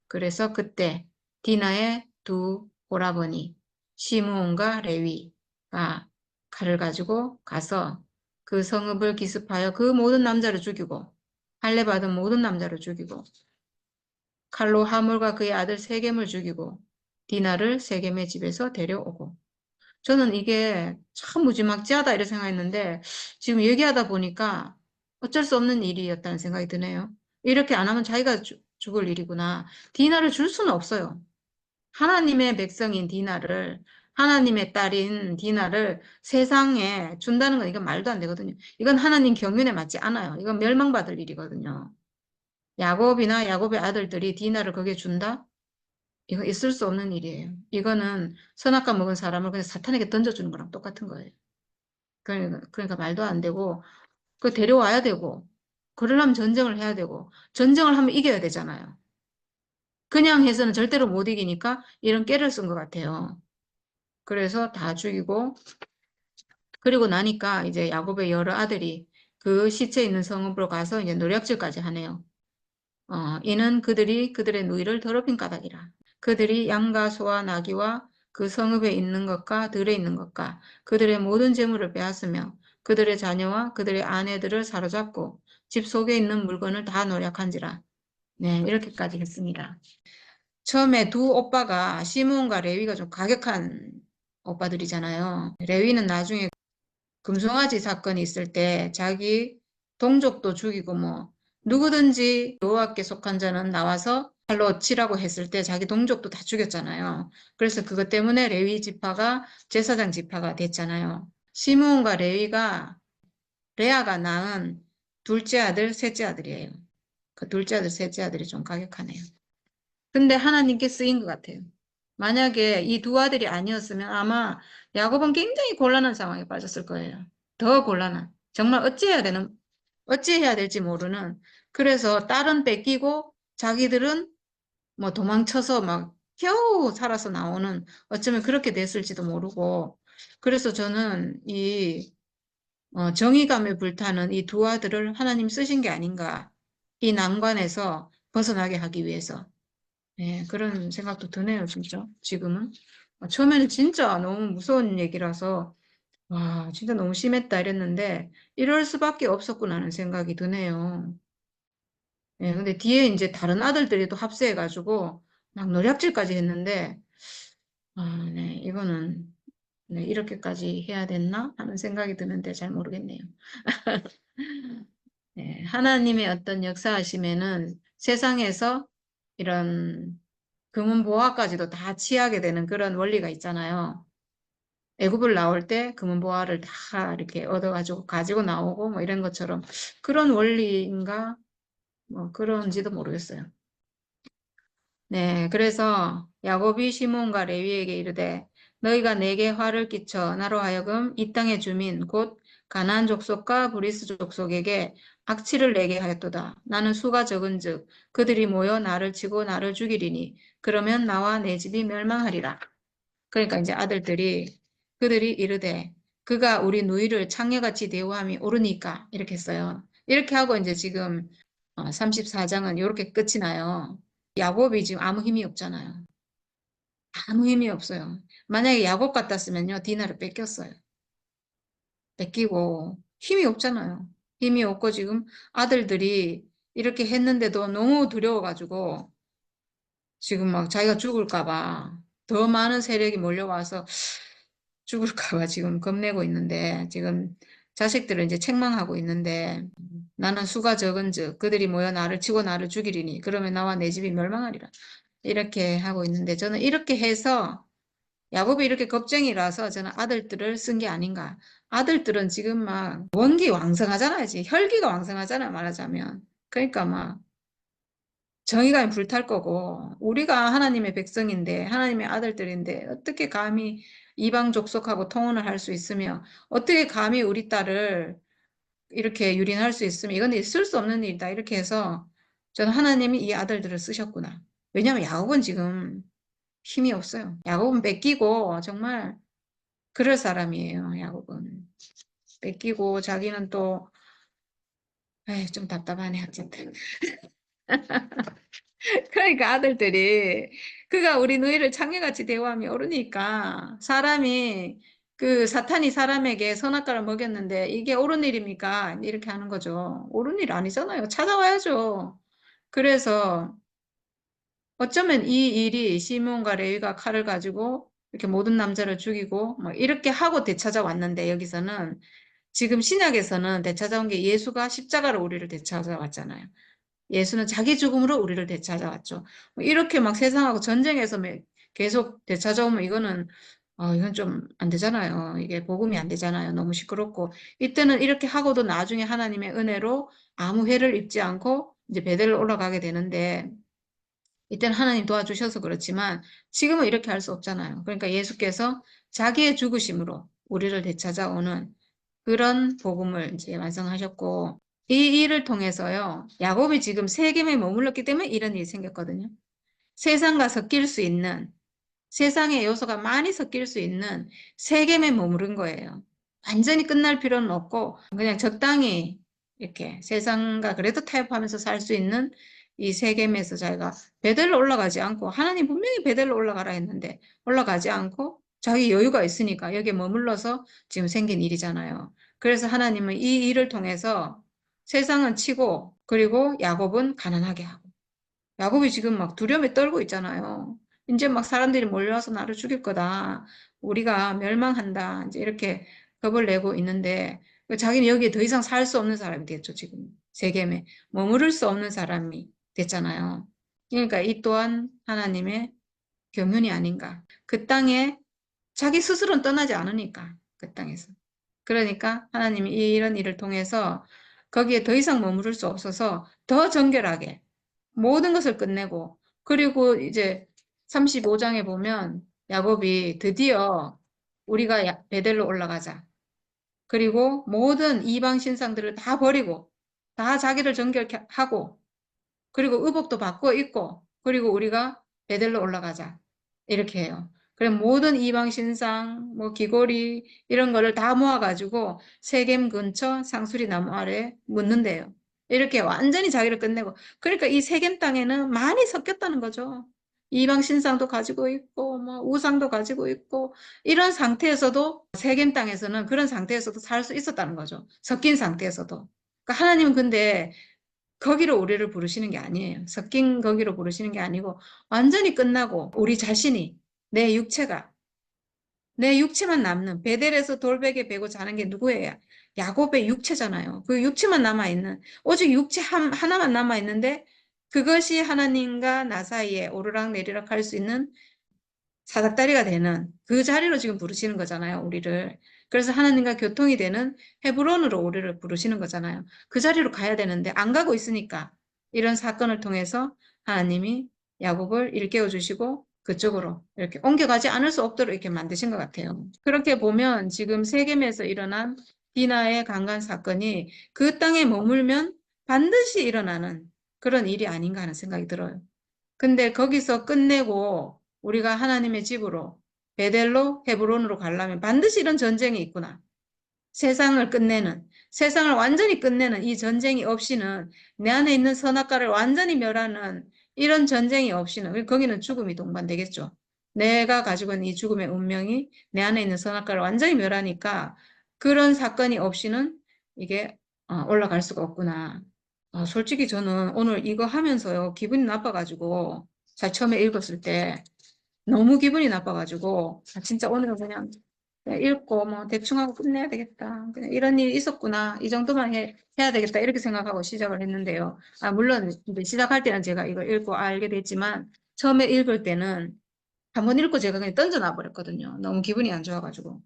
그래서 그때 디나의 두 오라버니 시므온과 레위가 칼을 가지고 가서 그 성읍을 기습하여 그 모든 남자를 죽이고 할례 받은 모든 남자를 죽이고 칼로 하물과 그의 아들 세겜을 죽이고 디나를 세겜의 집에서 데려오고 저는 이게 참 무지막지하다 이렇게 생각했는데 지금 얘기하다 보니까 어쩔 수 없는 일이었다는 생각이 드네요. 이렇게 안 하면 자기가 죽을 일이구나. 디나를 줄 수는 없어요. 하나님의 백성인 디나를 하나님의 딸인 디나를 세상에 준다는 건 이건 말도 안 되거든요. 이건 하나님 경륜에 맞지 않아요. 이건 멸망받을 일이거든요. 야곱이나 야곱의 아들들이 디나를 거기에 준다? 이거 있을 수 없는 일이에요. 이거는 선악과 먹은 사람을 그냥 사탄에게 던져주는 거랑 똑같은 거예요. 그러니까 말도 안 되고, 그 데려와야 되고, 그러려면 전쟁을 해야 되고, 전쟁을 하면 이겨야 되잖아요. 그냥 해서는 절대로 못 이기니까 이런 깨를 쓴 것 같아요. 그래서 다 죽이고, 그리고 나니까 이제 야곱의 여러 아들이 그 시체 있는 성읍으로 가서 이제 노략질까지 하네요. 이는 그들이 그들의 누이를 더럽힌 까닭이라. 그들이 양과 소와 나귀와 그 성읍에 있는 것과 들에 있는 것과 그들의 모든 재물을 빼앗으며 그들의 자녀와 그들의 아내들을 사로잡고 집 속에 있는 물건을 다 노략한지라. 네, 이렇게까지 했습니다. 처음에 두 오빠가 시므온과 레위가 좀 과격한 오빠들이잖아요. 레위는 나중에 금송아지 사건이 있을 때 자기 동족도 죽이고 뭐 누구든지 여호와께 속한 자는 나와서 칼로 치라고 했을 때 자기 동족도 다 죽였잖아요. 그래서 그것 때문에 레위 지파가 제사장 지파가 됐잖아요. 시므온과 레위가 레아가 낳은 둘째 아들, 셋째 아들이에요. 그 둘째 아들, 셋째 아들이 좀 과격하네요. 근데 하나님께 쓰인 것 같아요. 만약에 이 두 아들이 아니었으면 아마 야곱은 굉장히 곤란한 상황에 빠졌을 거예요. 더 곤란한. 정말 어찌해야 될지 모르는. 그래서 딸은 뺏기고 자기들은 뭐 도망쳐서 막 겨우 살아서 나오는 어쩌면 그렇게 됐을지도 모르고. 그래서 저는 이 정의감에 불타는 이 두 아들을 하나님 쓰신 게 아닌가. 이 난관에서 벗어나게 하기 위해서. 네, 그런 생각도 드네요, 진짜. 지금은. 처음에는 진짜 너무 무서운 얘기라서, 와, 진짜 너무 심했다 이랬는데, 이럴 수밖에 없었구나 하는 생각이 드네요. 네, 근데 뒤에 이제 다른 아들들이 또 합세해가지고, 막 노략질까지 했는데, 네, 이거는, 네, 이렇게까지 해야 됐나? 하는 생각이 드는데 잘 모르겠네요. 네, 하나님의 어떤 역사하심에는 세상에서 이런 금은 보화까지도 다 취하게 되는 그런 원리가 있잖아요. 애굽을 나올 때 금은 보화를 다 이렇게 얻어가지고 가지고 나오고 뭐 이런 것처럼 그런 원리인가 뭐 그런지도 모르겠어요. 네, 그래서 야곱이 시몬과 레위에게 이르되 너희가 내게 화를 끼쳐 나로 하여금 이 땅의 주민 곧 가나안 족속과 브리스 족속에게 악취를 내게 하였도다. 나는 수가 적은즉 그들이 모여 나를 치고 나를 죽이리니 그러면 나와 내 집이 멸망하리라. 그러니까 이제 아들들이 그들이 이르되 그가 우리 누이를 창녀같이 대우함이 옳으니까 이렇게 했어요. 이렇게 하고 이제 지금 34장은 이렇게 끝이 나요. 야곱이 지금 아무 힘이 없잖아요. 아무 힘이 없어요. 만약에 야곱 같았으면요, 디나를 뺏겼어요. 뺏기고 힘이 없잖아요. 힘이 없고 지금 아들들이 이렇게 했는데도 너무 두려워가지고 지금 막 자기가 죽을까 봐 더 많은 세력이 몰려와서 죽을까 봐 지금 겁내고 있는데 지금 자식들을 이제 책망하고 있는데 나는 수가 적은즉 그들이 모여 나를 치고 나를 죽이리니 그러면 나와 내 집이 멸망하리라. 이렇게 하고 있는데 저는 이렇게 해서 야곱이 이렇게 겁쟁이라서 저는 아들들을 쓴 게 아닌가. 아들들은 지금 막 원기 왕성하잖아요. 지금 혈기가 왕성하잖아요. 말하자면. 그러니까 막 정의감이 불탈 거고 우리가 하나님의 백성인데 하나님의 아들들인데 어떻게 감히 이방 족속하고 통혼을 할 수 있으며 어떻게 감히 우리 딸을 이렇게 유린할 수 있으며 이건 있을 수 없는 일이다. 이렇게 해서 저는 하나님이 이 아들들을 쓰셨구나. 왜냐하면 야곱은 지금 힘이 없어요. 야곱은 뺏기고 정말 그럴 사람이에요. 야곱은 뺏기고 자기는 또 에이, 좀 답답하네 어쨌든. 그러니까 아들들이 그가 우리 너희를 창녀같이 대우함이 옳으니까 사람이 그 사탄이 사람에게 선악과를 먹였는데 이게 옳은 일입니까? 이렇게 하는 거죠. 옳은 일 아니잖아요. 찾아와야죠. 그래서 어쩌면 이 일이 시몬과 레위가 칼을 가지고 이렇게 모든 남자를 죽이고 뭐 이렇게 하고 되찾아왔는데 여기서는 지금 신약에서는 되찾아온 게 예수가 십자가로 우리를 되찾아왔잖아요. 예수는 자기 죽음으로 우리를 되찾아왔죠. 뭐 이렇게 막 세상하고 전쟁에서 계속 되찾아오면 이건 좀 안 되잖아요. 이게 복음이 안 되잖아요. 너무 시끄럽고. 이때는 이렇게 하고도 나중에 하나님의 은혜로 아무 해를 입지 않고 이제 베델로 올라가게 되는데 이때는 하나님 도와주셔서 그렇지만 지금은 이렇게 할 수 없잖아요. 그러니까 예수께서 자기의 죽으심으로 우리를 되찾아오는 그런 복음을 이제 완성하셨고 이 일을 통해서요. 야곱이 지금 세겜에 머물렀기 때문에 이런 일이 생겼거든요. 세상과 섞일 수 있는 세상의 요소가 많이 섞일 수 있는 세겜에 머무른 거예요. 완전히 끝날 필요는 없고 그냥 적당히 이렇게 세상과 그래도 타협하면서 살 수 있는 이 세겜에서 자기가 베델로 올라가지 않고 하나님 분명히 베델로 올라가라 했는데 올라가지 않고 자기 여유가 있으니까 여기에 머물러서 지금 생긴 일이잖아요. 그래서 하나님은 이 일을 통해서 세상은 치고 그리고 야곱은 가난하게 하고 야곱이 지금 막 두려움에 떨고 있잖아요. 이제 막 사람들이 몰려와서 나를 죽일 거다. 우리가 멸망한다. 이제 이렇게 겁을 내고 있는데 자기는 여기에 더 이상 살 수 없는 사람이 됐죠, 지금. 세겜에 머무를 수 없는 사람이 됐잖아요. 그러니까 이 또한 하나님의 경륜이 아닌가. 그 땅에 자기 스스로는 떠나지 않으니까 그 땅에서. 그러니까 하나님이 이런 일을 통해서 거기에 더 이상 머무를 수 없어서 더 정결하게 모든 것을 끝내고 그리고 이제 35장에 보면 야곱이 드디어 우리가 베델로 올라가자. 그리고 모든 이방 신상들을 다 버리고 다 자기를 정결하고 그리고 의복도 바꿔 입고 그리고 우리가 베델로 올라가자. 이렇게 해요. 그럼 모든 이방 신상, 뭐 귀걸이 이런 거를 다 모아가지고 세겜 근처 상수리 나무 아래 묻는데요. 이렇게 완전히 자기를 끝내고 그러니까 이 세겜 땅에는 많이 섞였다는 거죠. 이방 신상도 가지고 있고 뭐 우상도 가지고 있고 이런 상태에서도 세겜 땅에서는 그런 상태에서도 살 수 있었다는 거죠. 섞인 상태에서도. 그러니까 하나님은 근데 거기로 우리를 부르시는 게 아니에요. 섞인 거기로 부르시는 게 아니고 완전히 끝나고 우리 자신이 내 육체가 내 육체만 남는 베델에서 돌베개 베고 자는 게 누구예요? 야곱의 육체잖아요. 그 육체만 남아있는 오직 육체 하나만 남아있는데 그것이 하나님과 나 사이에 오르락 내리락 할 수 있는 사닥다리가 되는 그 자리로 지금 부르시는 거잖아요, 우리를. 그래서 하나님과 교통이 되는 헤브론으로 우리를 부르시는 거잖아요. 그 자리로 가야 되는데 안 가고 있으니까 이런 사건을 통해서 하나님이 야곱을 일깨워 주시고 그쪽으로 이렇게 옮겨가지 않을 수 없도록 이렇게 만드신 것 같아요. 그렇게 보면 지금 세겜에서 일어난 디나의 강간 사건이 그 땅에 머물면 반드시 일어나는 그런 일이 아닌가 하는 생각이 들어요. 근데 거기서 끝내고 우리가 하나님의 집으로 베델로 헤브론으로 가려면 반드시 이런 전쟁이 있구나. 세상을 끝내는, 세상을 완전히 끝내는 이 전쟁이 없이는 내 안에 있는 선악과를 완전히 멸하는 이런 전쟁이 없이는 거기는 죽음이 동반되겠죠. 내가 가지고 있는 이 죽음의 운명이 내 안에 있는 선악과를 완전히 멸하니까 그런 사건이 없이는 이게 올라갈 수가 없구나. 솔직히 저는 오늘 이거 하면서요, 기분이 나빠가지고, 사 처음에 읽었을 때 너무 기분이 나빠가지고, 진짜 오늘은 그냥 읽고 뭐 대충 하고 끝내야 되겠다. 그냥 이런 일이 있었구나. 이 정도만 해야 되겠다. 이렇게 생각하고 시작을 했는데요. 물론 이제 시작할 때는 제가 이걸 읽고 알게 됐지만, 처음에 읽을 때는 한번 읽고 제가 그냥 던져놔 버렸거든요. 너무 기분이 안 좋아가지고.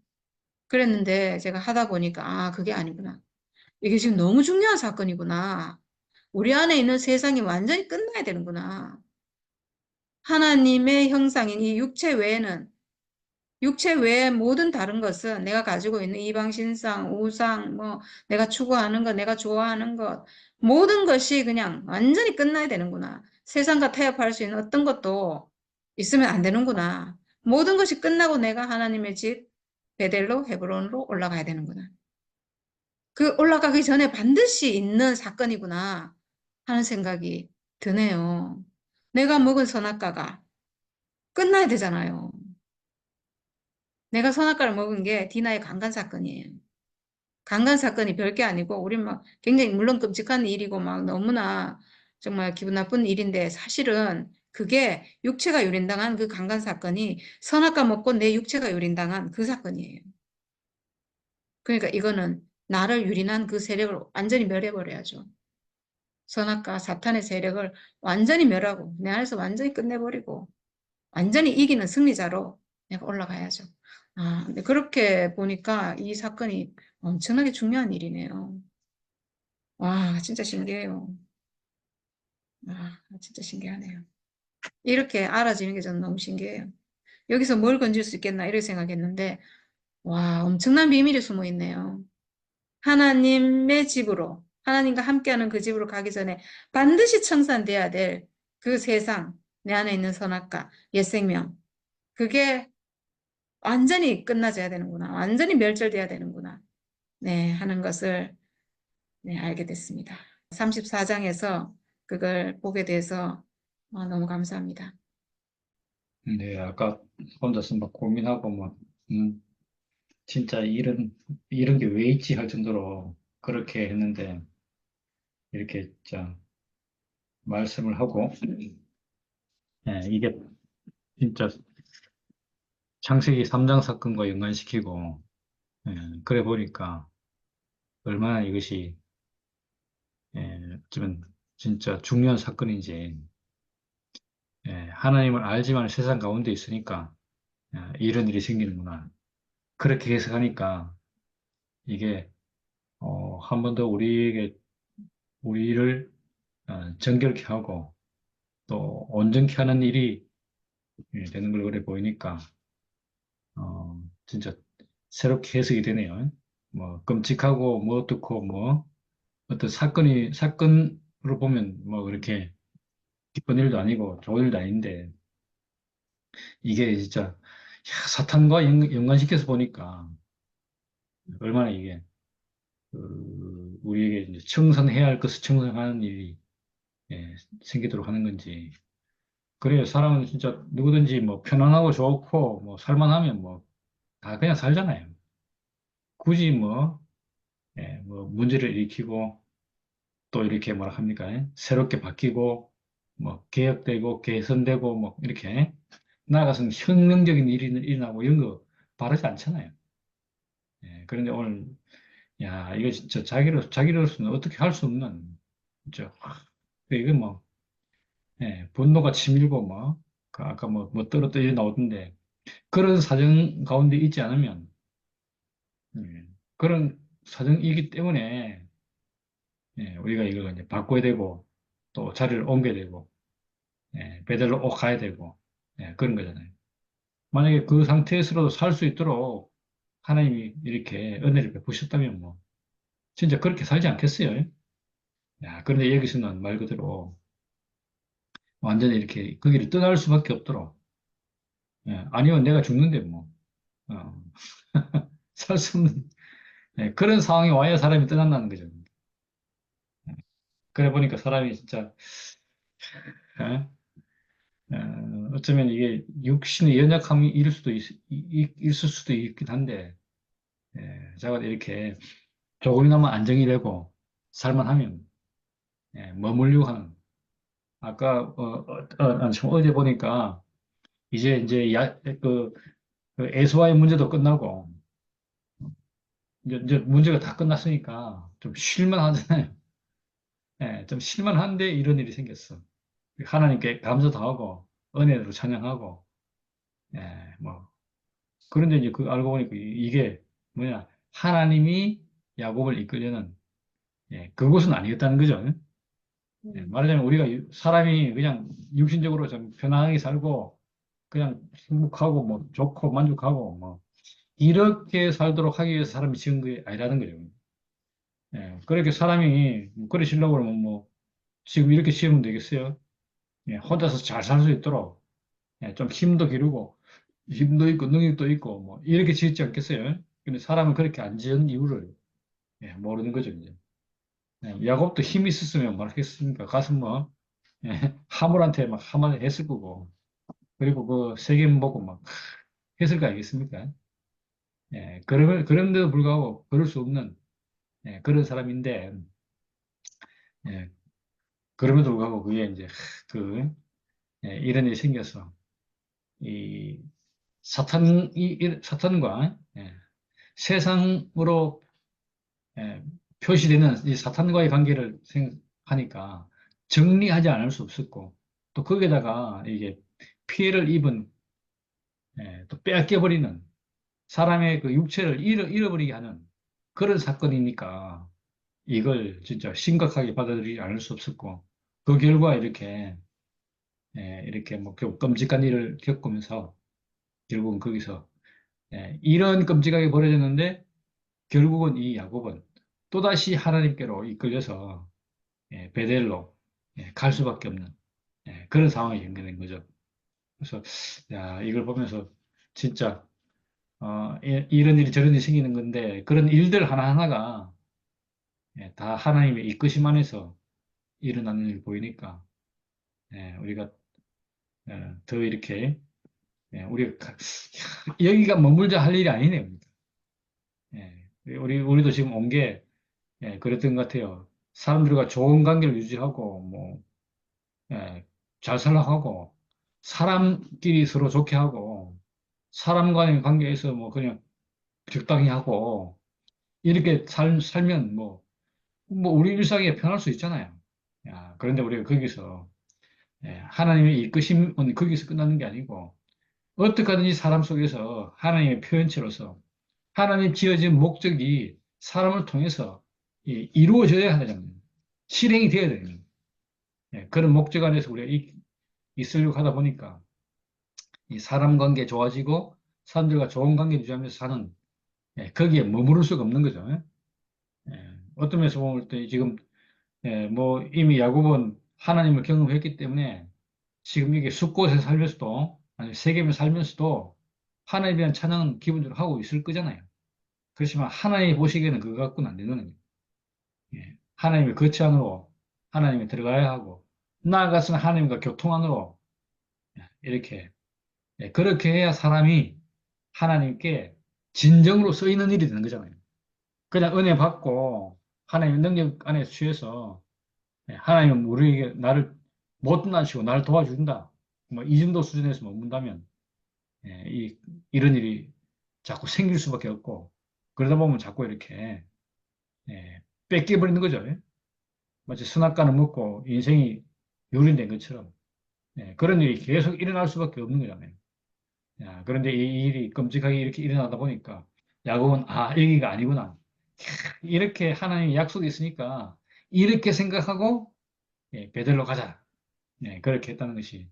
그랬는데 제가 하다 보니까, 그게 아니구나. 이게 지금 너무 중요한 사건이구나. 우리 안에 있는 세상이 완전히 끝나야 되는구나. 하나님의 형상인 이 육체 외에는, 육체 외의 모든 다른 것은 내가 가지고 있는 이방신상, 우상, 뭐, 내가 추구하는 것, 내가 좋아하는 것, 모든 것이 그냥 완전히 끝나야 되는구나. 세상과 타협할 수 있는 어떤 것도 있으면 안 되는구나. 모든 것이 끝나고 내가 하나님의 집, 베델로, 헤브론으로 올라가야 되는구나. 그 올라가기 전에 반드시 있는 사건이구나 하는 생각이 드네요. 내가 먹은 선악과가 끝나야 되잖아요. 내가 선악과를 먹은 게 디나의 강간 사건이에요. 강간 사건이 별게 아니고 우리 막 굉장히 물론 끔찍한 일이고 막 너무나 정말 기분 나쁜 일인데 사실은 그게 육체가 유린당한 그 강간 사건이 선악과 먹고 내 육체가 유린당한 그 사건이에요. 그러니까 이거는 나를 유린한 그 세력을 완전히 멸해버려야죠. 선악과 사탄의 세력을 완전히 멸하고 내 안에서 완전히 끝내버리고 완전히 이기는 승리자로 내가 올라가야죠. 근데 그렇게 보니까 이 사건이 엄청나게 중요한 일이네요. 와, 진짜 신기해요. 진짜 신기하네요. 이렇게 알아지는 게 저는 너무 신기해요. 여기서 뭘 건질 수 있겠나 이렇게 생각했는데, 와, 엄청난 비밀이 숨어 있네요. 하나님의 집으로, 하나님과 함께하는 그 집으로 가기 전에 반드시 청산돼야 될 그 세상, 내 안에 있는 선악과, 옛 생명. 그게 완전히 끝나져야 되는구나. 완전히 멸절돼야 되는구나. 네, 하는 것을 네, 알게 됐습니다. 34장에서 그걸 보게 돼서 너무 감사합니다. 네, 아까 혼자서 막 고민하고 막, 진짜 이런 게 왜 있지 할 정도로 그렇게 했는데, 이렇게 자, 말씀을 하고, 이게 진짜 창세기 3장 사건과 연관시키고, 그래 보니까 얼마나 이것이, 어쩌면 진짜 중요한 사건인지, 하나님을 알지만 세상 가운데 있으니까, 이런 일이 생기는구나. 그렇게 해석하니까, 이게, 한 번 더 우리를 정결케 하고, 또 온전케 하는 일이 되는 걸 그래 보이니까, 진짜 새롭게 해석이 되네요. 뭐, 끔찍하고, 뭐, 어떻고, 뭐, 어떤 사건으로 보면, 뭐, 그렇게 기쁜 일도 아니고, 좋은 일도 아닌데, 이게 진짜, 야, 사탄과 연관시켜서 보니까, 얼마나 이게, 우리에게 이제 청산해야 할 것을 청산하는 일이, 생기도록 하는 건지. 그래요. 사람은 진짜 누구든지 뭐, 편안하고 좋고, 뭐, 살만하면 뭐, 다 그냥 살잖아요. 굳이 뭐, 뭐, 문제를 일으키고, 또 이렇게 뭐라 합니까? 새롭게 바뀌고, 뭐, 개혁되고, 개선되고, 뭐, 이렇게 나아가서 혁명적인 일이 일어나고 이런 거 바르지 않잖아요. 그런데 오늘, 야, 이거 진짜 자기로서는 어떻게 할 수 없는, 진짜, 이거 뭐, 분노가 치밀고, 뭐, 아까 뭐, 떨어뜨려 나오던데, 그런 사정 가운데 있지 않으면, 그런 사정이기 때문에, 우리가 이걸 이제 바꿔야 되고, 또 자리를 옮겨야 되고, 베델로 가야 되고, 그런 거잖아요. 만약에 그 상태에서도 살 수 있도록 하나님이 이렇게 은혜를 베푸셨다면 뭐, 진짜 그렇게 살지 않겠어요? 야, 그런데 여기서는 말 그대로 완전히 이렇게 거기를 떠날 수밖에 없도록, 아니면 내가 죽는데 뭐, 어, 살 수 없는, 그런 상황이 와야 사람이 떠난다는 거죠. 그래 보니까 사람이 진짜, 어? 어쩌면 이게 육신의 연약함이 있을 수도 있긴 한데, 자가 이렇게 조금이나마 안정이 되고 살만하면, 머물려고 하는, 아까, 참 어제 보니까 이제 그 애소와의 문제도 끝나고, 이제 문제가 다 끝났으니까 좀 쉴만하잖아요. 좀 쉴만한데 이런 일이 생겼어. 하나님께 감사도 하고, 은혜로 찬양하고, 뭐, 그런데 이제 그 알고 보니까 이게 뭐냐, 하나님이 야곱을 이끌려는, 그곳은 아니었다는 거죠. 음, 말하자면 우리가 사람이 그냥 육신적으로 좀 편안하게 살고, 그냥 행복하고, 뭐, 좋고, 만족하고, 뭐, 이렇게 살도록 하기 위해서 사람이 지은 게 아니라는 거죠. 그렇게 사람이, 그러시려고 그러면 뭐, 지금 이렇게 지으면 되겠어요? 혼자서 잘 살 수 있도록, 좀 힘도 기르고, 힘도 있고, 능력도 있고, 뭐, 이렇게 지었지 않겠어요? 근데 사람은 그렇게 안 지은 이유를, 모르는 거죠, 이제. 야곱도 힘이 있었으면 뭐 하겠습니까? 가서 뭐, 하물한테 막 하말 했을 거고, 그리고 그 세겜 보고 막 했을 거 아니겠습니까? 그런데도 불구하고 그럴 수 없는, 그런 사람인데, 예, 그럼에도 불구하고 그게 이제, 그, 이런 일이 생겨서, 이, 사탄과, 세상으로, 예, 표시되는 이 사탄과의 관계를 생각하니까 정리하지 않을 수 없었고, 또 거기에다가 이게 피해를 입은, 또 빼앗겨버리는 사람의 그 육체를 잃어버리게 하는 그런 사건이니까 이걸 진짜 심각하게 받아들이지 않을 수 없었고, 그 결과 이렇게 뭐 끔찍한 일을 겪으면서 결국은 거기서, 이런 끔찍하게 벌어졌는데 결국은 이 야곱은 또다시 하나님께로 이끌려서, 베델로, 갈 수밖에 없는, 그런 상황이 연결된 거죠. 그래서 야, 이걸 보면서 진짜, 이런 일이 저런 일이 생기는 건데 그런 일들 하나하나가, 다 하나님의 이끄심 안에서 일어나는 일 보이니까, 우리가, 더 이렇게, 우리가 여기가 머물자 할 일이 아니네요. 우리도 지금 온 게, 그랬던 것 같아요. 사람들과 좋은 관계를 유지하고, 뭐, 잘 살라고 하고, 사람끼리 서로 좋게 하고, 사람 간의 관계에서 뭐 그냥 적당히 하고, 이렇게 살면 뭐 우리 일상에 편할 수 있잖아요. 야, 그런데 우리가 거기서, 하나님의 이끄심은 거기서 끝나는 게 아니고, 어떻게 하든지 사람 속에서 하나님의 표현체로서 하나님 지어진 목적이 사람을 통해서 이루어져야 하잖아요. 실행이 되어야 되는, 그런 목적 안에서 우리가 있으려고 하다 보니까 이 사람 관계 좋아지고 사람들과 좋은 관계 유지하면서 사는, 거기에 머무를 수가 없는 거죠. 어떤 면에서 보면 또 지금, 뭐 이미 야곱은 하나님을 경험했기 때문에 지금 이게 숲곳에 살면서도 아니 세계에 살면서도 하나님에 대한 찬양은 기본적으로 하고 있을 거잖아요. 그렇지만 하나님이 보시기에는 그거 갖고는 안 되는 거예요. 하나님의 거치 안으로 하나님이 들어가야 하고, 나아가서는 하나님과 교통 안으로, 이렇게, 그렇게 해야 사람이 하나님께 진정으로 쓰이는 일이 되는 거잖아요. 그냥 은혜 받고 하나님의 능력 안에 취해서, 하나님은 우리에게 나를 못 떠나시고 나를 도와준다, 뭐 이 정도 수준에서 머문다면, 이런 일이 자꾸 생길 수밖에 없고, 그러다 보면 자꾸 이렇게, 뺏겨버리는 거죠. 마치 선악과는 먹고 인생이 유린된 것처럼, 그런 일이 계속 일어날 수밖에 없는 거잖아요. 야, 그런데 이 일이 끔찍하게 이렇게 일어나다 보니까 야곱은 여기가 아니구나. 이렇게 하나님의 약속이 있으니까 이렇게 생각하고 베들로 가자. 그렇게 했다는 것이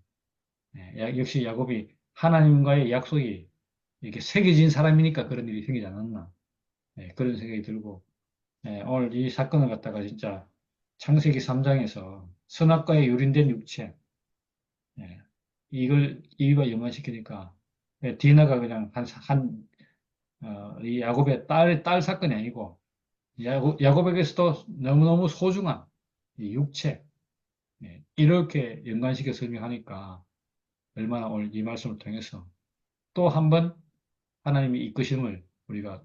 역시 야곱이 하나님과의 약속이 이렇게 새겨진 사람이니까 그런 일이 생기지 않았나. 그런 생각이 들고 오늘 이 사건을 갖다가 진짜 창세기 3장에서 선악과에 유린된 육체 이걸 연관시키니까 디나가 그냥 이 야곱의 딸 사건이 아니고 야곱에게서도 너무너무 소중한 이 육체 이렇게 연관시켜 설명하니까 얼마나 오늘 이 말씀을 통해서 또 한 번 하나님의 이끄심을 우리가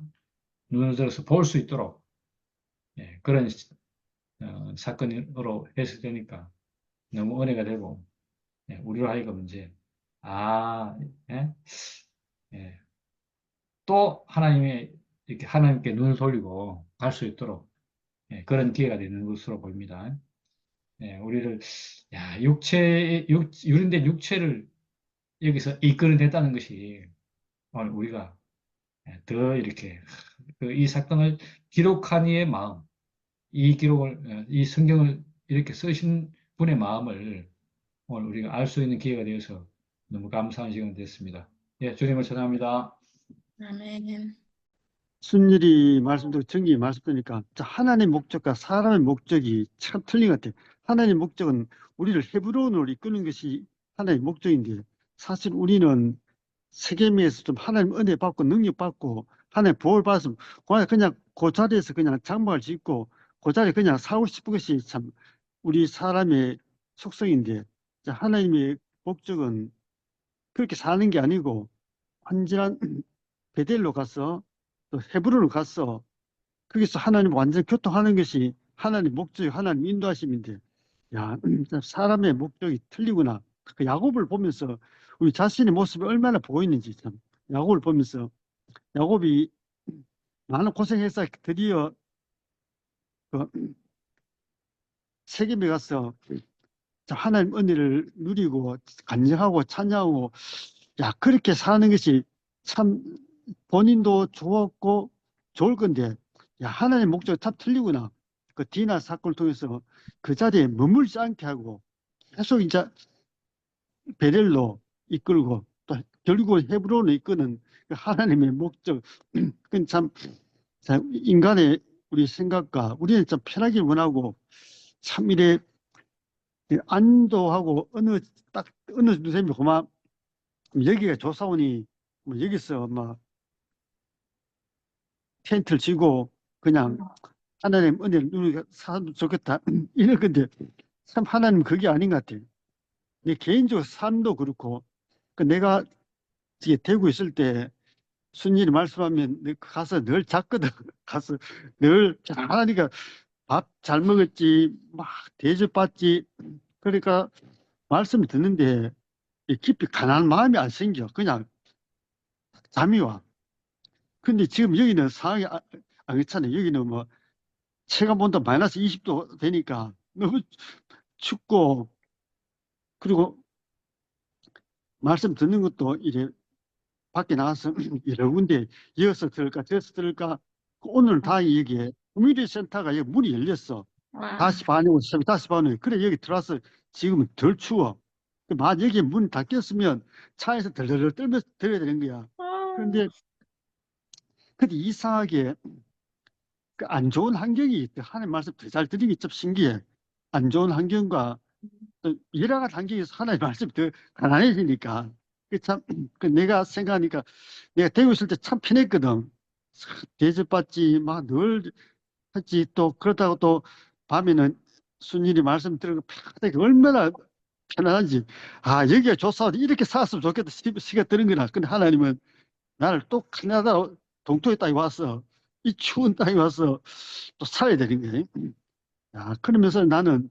눈을 들어서 볼 수 있도록 그런 사건으로 해석되니까 너무 은혜가 되고 우리로 하여금 이제 아, 예? 예. 또 이렇게 하나님께 눈을 돌리고 갈 수 있도록 그런 기회가 되는 것으로 보입니다. 우리를 유린된 육체를 여기서 이끌어냈다는 것이 오늘 우리가 더 이렇게 이 사건을 기록한 이의 마음, 이 성경을 이렇게 쓰신 분의 마음을 오늘 우리가 알 수 있는 기회가 되어서 너무 감사한 시간이 됐습니다. 주님을 찬양합니다. 아멘. 순일이 말씀도 정기 말씀드리니까 하나님의 목적과 사람의 목적이 참 틀린 것 같아요. 하나님의 목적은 우리를 헤브론으로 이끄는 것이 하나님의 목적인데 사실 우리는 세계미에서 좀 하나님 은혜 받고 능력 받고 하나님 보호를 받았으면 그냥 그 자리에서 그냥 장막을 짓고 그 자리에 그냥 살고 싶은 것이 참 우리 사람의 속성인데 하나님의 목적은 그렇게 사는 게 아니고 완전한 베델로 가서 또 헤브론으로 가서 거기서 하나님 완전 교통하는 것이 하나님 목적이 하나님 인도하심인데 야 사람의 목적이 틀리구나. 그 야곱을 보면서 우리 자신의 모습이 얼마나 보이는지 참 야곱을 보면서 야곱이 많은 고생해서 드디어 그 세겜에 가서 하나님 은혜를 누리고 간증하고 찬양하고 그렇게 사는 것이 참 본인도 좋았고 좋을 건데 하나님 목적이 참 틀리구나. 그 디나 사건을 통해서 그 자리에 머물지 않게 하고 계속 이제 베델로 이끌고 또 결국 헤브론을 이끄는 그 하나님의 목적. 그건 참 인간의 우리 생각과 우리는 참 편하길 원하고 참 이래 안도하고 어느 누셈이 그만 여기가 조사원이 뭐 여기서 막 텐트를 치고 그냥 하나님 은혜를 누리게 살아도 좋겠다 이럴 건데 참 하나님 그게 아닌 것 같아요. 내 개인적으로 삶도 그렇고 내가 이게 대구 있을 때 순일이 말씀하면 가서 늘 잤거든. 가서 늘 하나니까 밥 잘 먹었지 막 대접받지. 그러니까 말씀을 듣는데 깊이 가난한 마음이 안 생겨. 그냥 잠이 와. 근데 지금 여기는 상황이 안 그렇잖아요. 여기는 뭐 체감 온도 마이너스 20도 되니까 너무 춥고 그리고 말씀 듣는 것도 이제 밖에 나가서 여러 군데 이어서 들을까 저어서 들을까 오늘 다행히 여기에 커뮤니티 센터가 여기 문이 열렸어. 와, 5시 반에 오고 새벽 5시 반에 그래 여기 들어와서 지금은 덜 추워. 만약 여기 문 닫혔으면 차에서 덜덜덜 떨면서 들어야 되는 거야. 그런데 이상하게 그 안 좋은 환경이 하나님 말씀 더 잘 들으기 좀 신기해. 안 좋은 환경과 또 여러 가지 환경에서 하나님 말씀 더 가난해지니까 참 내가 생각하니까 내가 대구 있을 때 참 편했거든. 대접받지 막 늘 했지. 또 그렇다고 또 밤에는 순일이 말씀 들은 거 얼마나 편안한지. 여기가 조사원 이렇게 살았으면 좋겠다 시가 드는 거나. 근데 하나님은 나를 또 캐나다 동토의 땅에 와서 이 추운 땅에 와서 또 살아야 되는 거예요. 그러면서 나는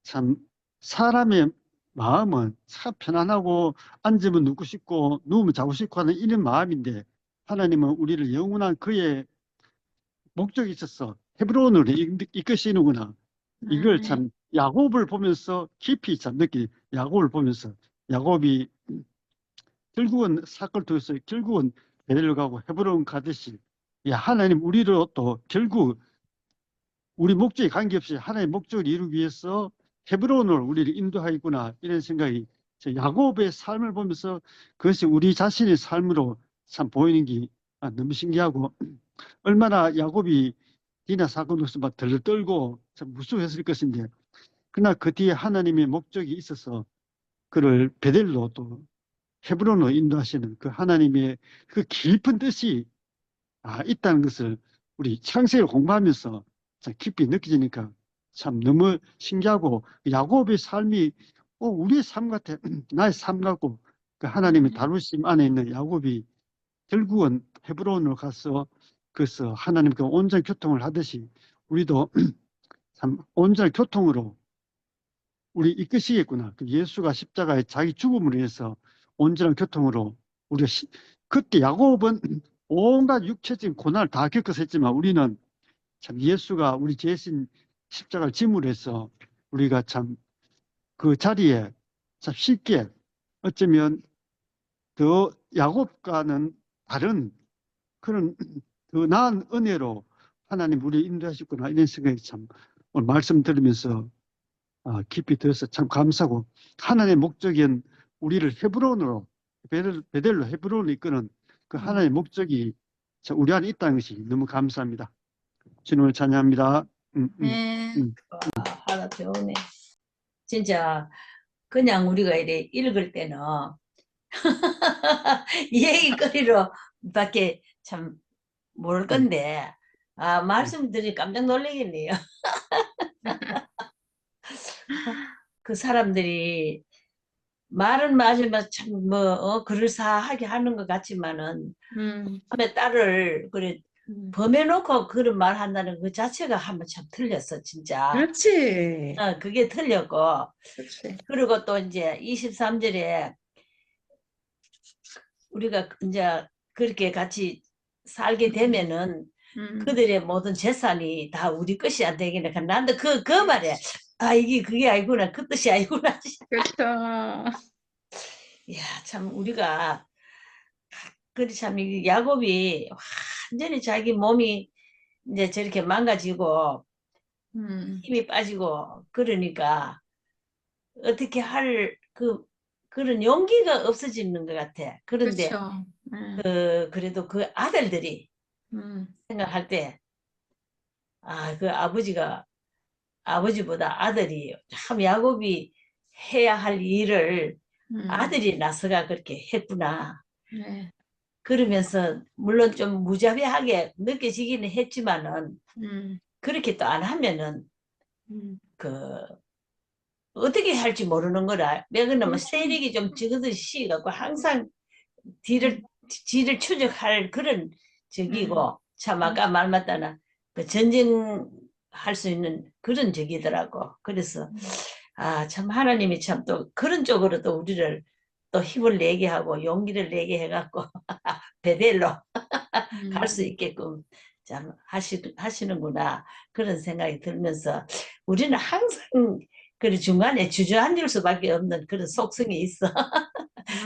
참 사람의 마음은 참 편안하고 앉으면 눕고 싶고 누우면 자고 싶고 하는 이런 마음인데 하나님은 우리를 영원한 그의 목적이 있어서 헤브론으로 이끄시는구나. 이걸 참 야곱을 보면서 깊이 참 야곱을 보면서 야곱이 결국은 사건을 통해서 결국은 베델로 가고 헤브론 가듯이 하나님 우리를 또 결국 우리 목적에 관계없이 하나님의 목적을 이루기 위해서 헤브론을 우리를 인도하겠구나 이런 생각이 저 야곱의 삶을 보면서 그것이 우리 자신의 삶으로 참 보이는 게 너무 신기하고 얼마나 야곱이 디나 사건으로서 막 덜덜 떨고 참 무수했을 것인데 그러나 그 뒤에 하나님의 목적이 있어서 그를 베델로 또 헤브론으로 인도하시는 그 하나님의 그 깊은 뜻이 있다는 것을 우리 창세기를 공부하면서 참 깊이 느껴지니까 참 너무 신기하고 야곱의 삶이 우리의 삶 같아. 나의 삶 같고 그 하나님의 다루심 안에 있는 야곱이 결국은 헤브론으로 가서 그래서 하나님과 온전한 교통을 하듯이 우리도 참 온전한 교통으로 우리 이끄시겠구나. 그 예수가 십자가에 자기 죽음을 위해서 온전한 교통으로 우리가 그때 야곱은 온갖 육체적인 고난을 다 겪어서 했지만 우리는 참 예수가 우리 대신 십자가를 짐으로 해서 우리가 참 그 자리에 참 쉽게 어쩌면 더 야곱과는 다른 그런 더 나은 은혜로 하나님 우리 인도하셨구나 이런 생각이 참 오늘 말씀 들으면서 깊이 들어서 참 감사하고 하나님의 목적인 우리를 헤브론으로 베델로 헤브론으로 이끄는 그 하나님의 목적이 참 우리 안에 있다는 것이 너무 감사합니다. 주님을 찬양합니다. 네. 하나 배우네. 진짜 그냥 우리가 이래 읽을 때는 얘기거리로 밖에 참 모를 건데 말씀드리 깜짝 놀라겠네요. 그 사람들이 말은 맞으면 참 그럴싸하게 하는 것 같지만은 남의 딸을 그래 범해놓고 그런 말 한다는 그 자체가 한번 참 틀렸어 진짜. 그렇지. 그게 틀렸고 그렇지. 그리고 또 이제 23절에 우리가 이제 그렇게 같이 살게 되면은 그들의 모든 재산이 다 우리 것이 안 되겠네. 난도 그 말에 이게 그게 아니구나. 그 뜻이 아니구나. 그렇죠. 야, 참 우리가 그래 참 이 야곱이 완전히 자기 몸이 이제 저렇게 망가지고 힘이 빠지고 그러니까 어떻게 할 그런 용기가 없어지는 것 같아. 그런데 그렇죠. 그래도 그 아들들이 생각할 때 그 아버지보다 아들이 참 야곱이 해야 할 일을 아들이 나서가 그렇게 했구나. 네. 그러면서 물론 좀 무자비하게 느껴지기는 했지만은 그렇게 또 안 하면은 그 어떻게 할지 모르는 거라. 내가 뭐 세력이 좀 지그듯이 갖고 항상 뒤를 추적할 그런 적이고 참 아까 말 맞다나 그 전쟁할 수 있는 그런 적이더라고. 그래서 참 하나님이 참 또 그런 쪽으로 또 우리를 또 힘을 내게 하고 용기를 내게 해갖고 베델로 갈 수 있게끔 참 하시는구나 그런 생각이 들면서 우리는 항상 그 중간에 주저앉을 수밖에 없는 그런 속성이 있어.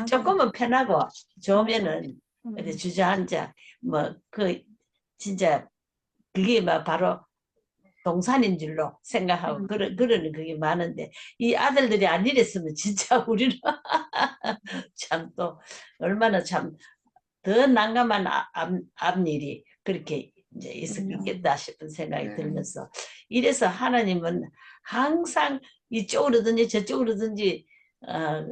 조금은 편하고 좋으면은 주저앉아 진짜 그게 막 바로 동산인 줄로 생각하고 그러는 그게 많은데 이 아들들이 안 이랬으면 진짜 우리는 참 또 얼마나 참 더 난감한 앞일이 그렇게 이제 있겠다 싶은 생각이 들면서 이래서 하나님은 항상 이쪽으로든지 저쪽으로든지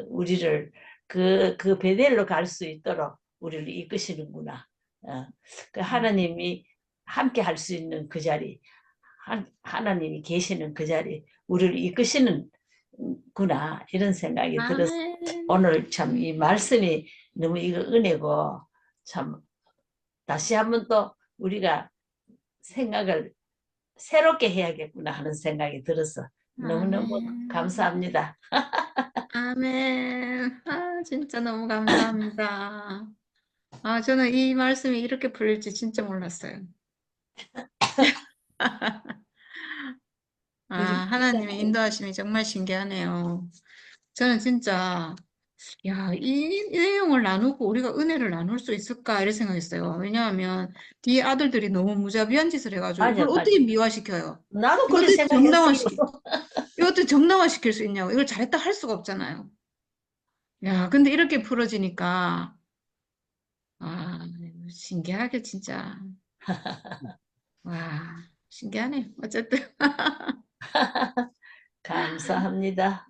우리를 그 베델로 갈 수 있도록 우리를 이끄시는구나. 그 하나님이 함께 할 수 있는 그 자리, 하나님이 계시는 그 자리, 우리를 이끄시는구나 이런 생각이 들어서 오늘 참 이 말씀이 너무 이거 은혜고 참 다시 한번 또 우리가 생각을 새롭게 해야겠구나 하는 생각이 들어서 너무너무 감사합니다. 아멘. 진짜 너무 감사합니다. 저는 이 말씀이 이렇게 풀릴지 진짜 몰랐어요. 하나님의 인도하심이 정말 신기하네요. 저는 진짜 야, 이 내용을 나누고 우리가 은혜를 나눌 수 있을까? 이런 생각했어요. 왜냐하면 뒤에 아들들이 너무 무자비한 짓을 해가지고 맞아, 이걸 맞아. 어떻게 미화시켜요? 나도 이거 그런 어떻게 생각했어요. 이거 어떻게 정당화시킬 수 있냐고. 이걸 잘했다 할 수가 없잖아요. 야, 근데 이렇게 풀어지니까, 아, 신기하게 진짜. 와, 신기하네. 어쨌든. 감사합니다.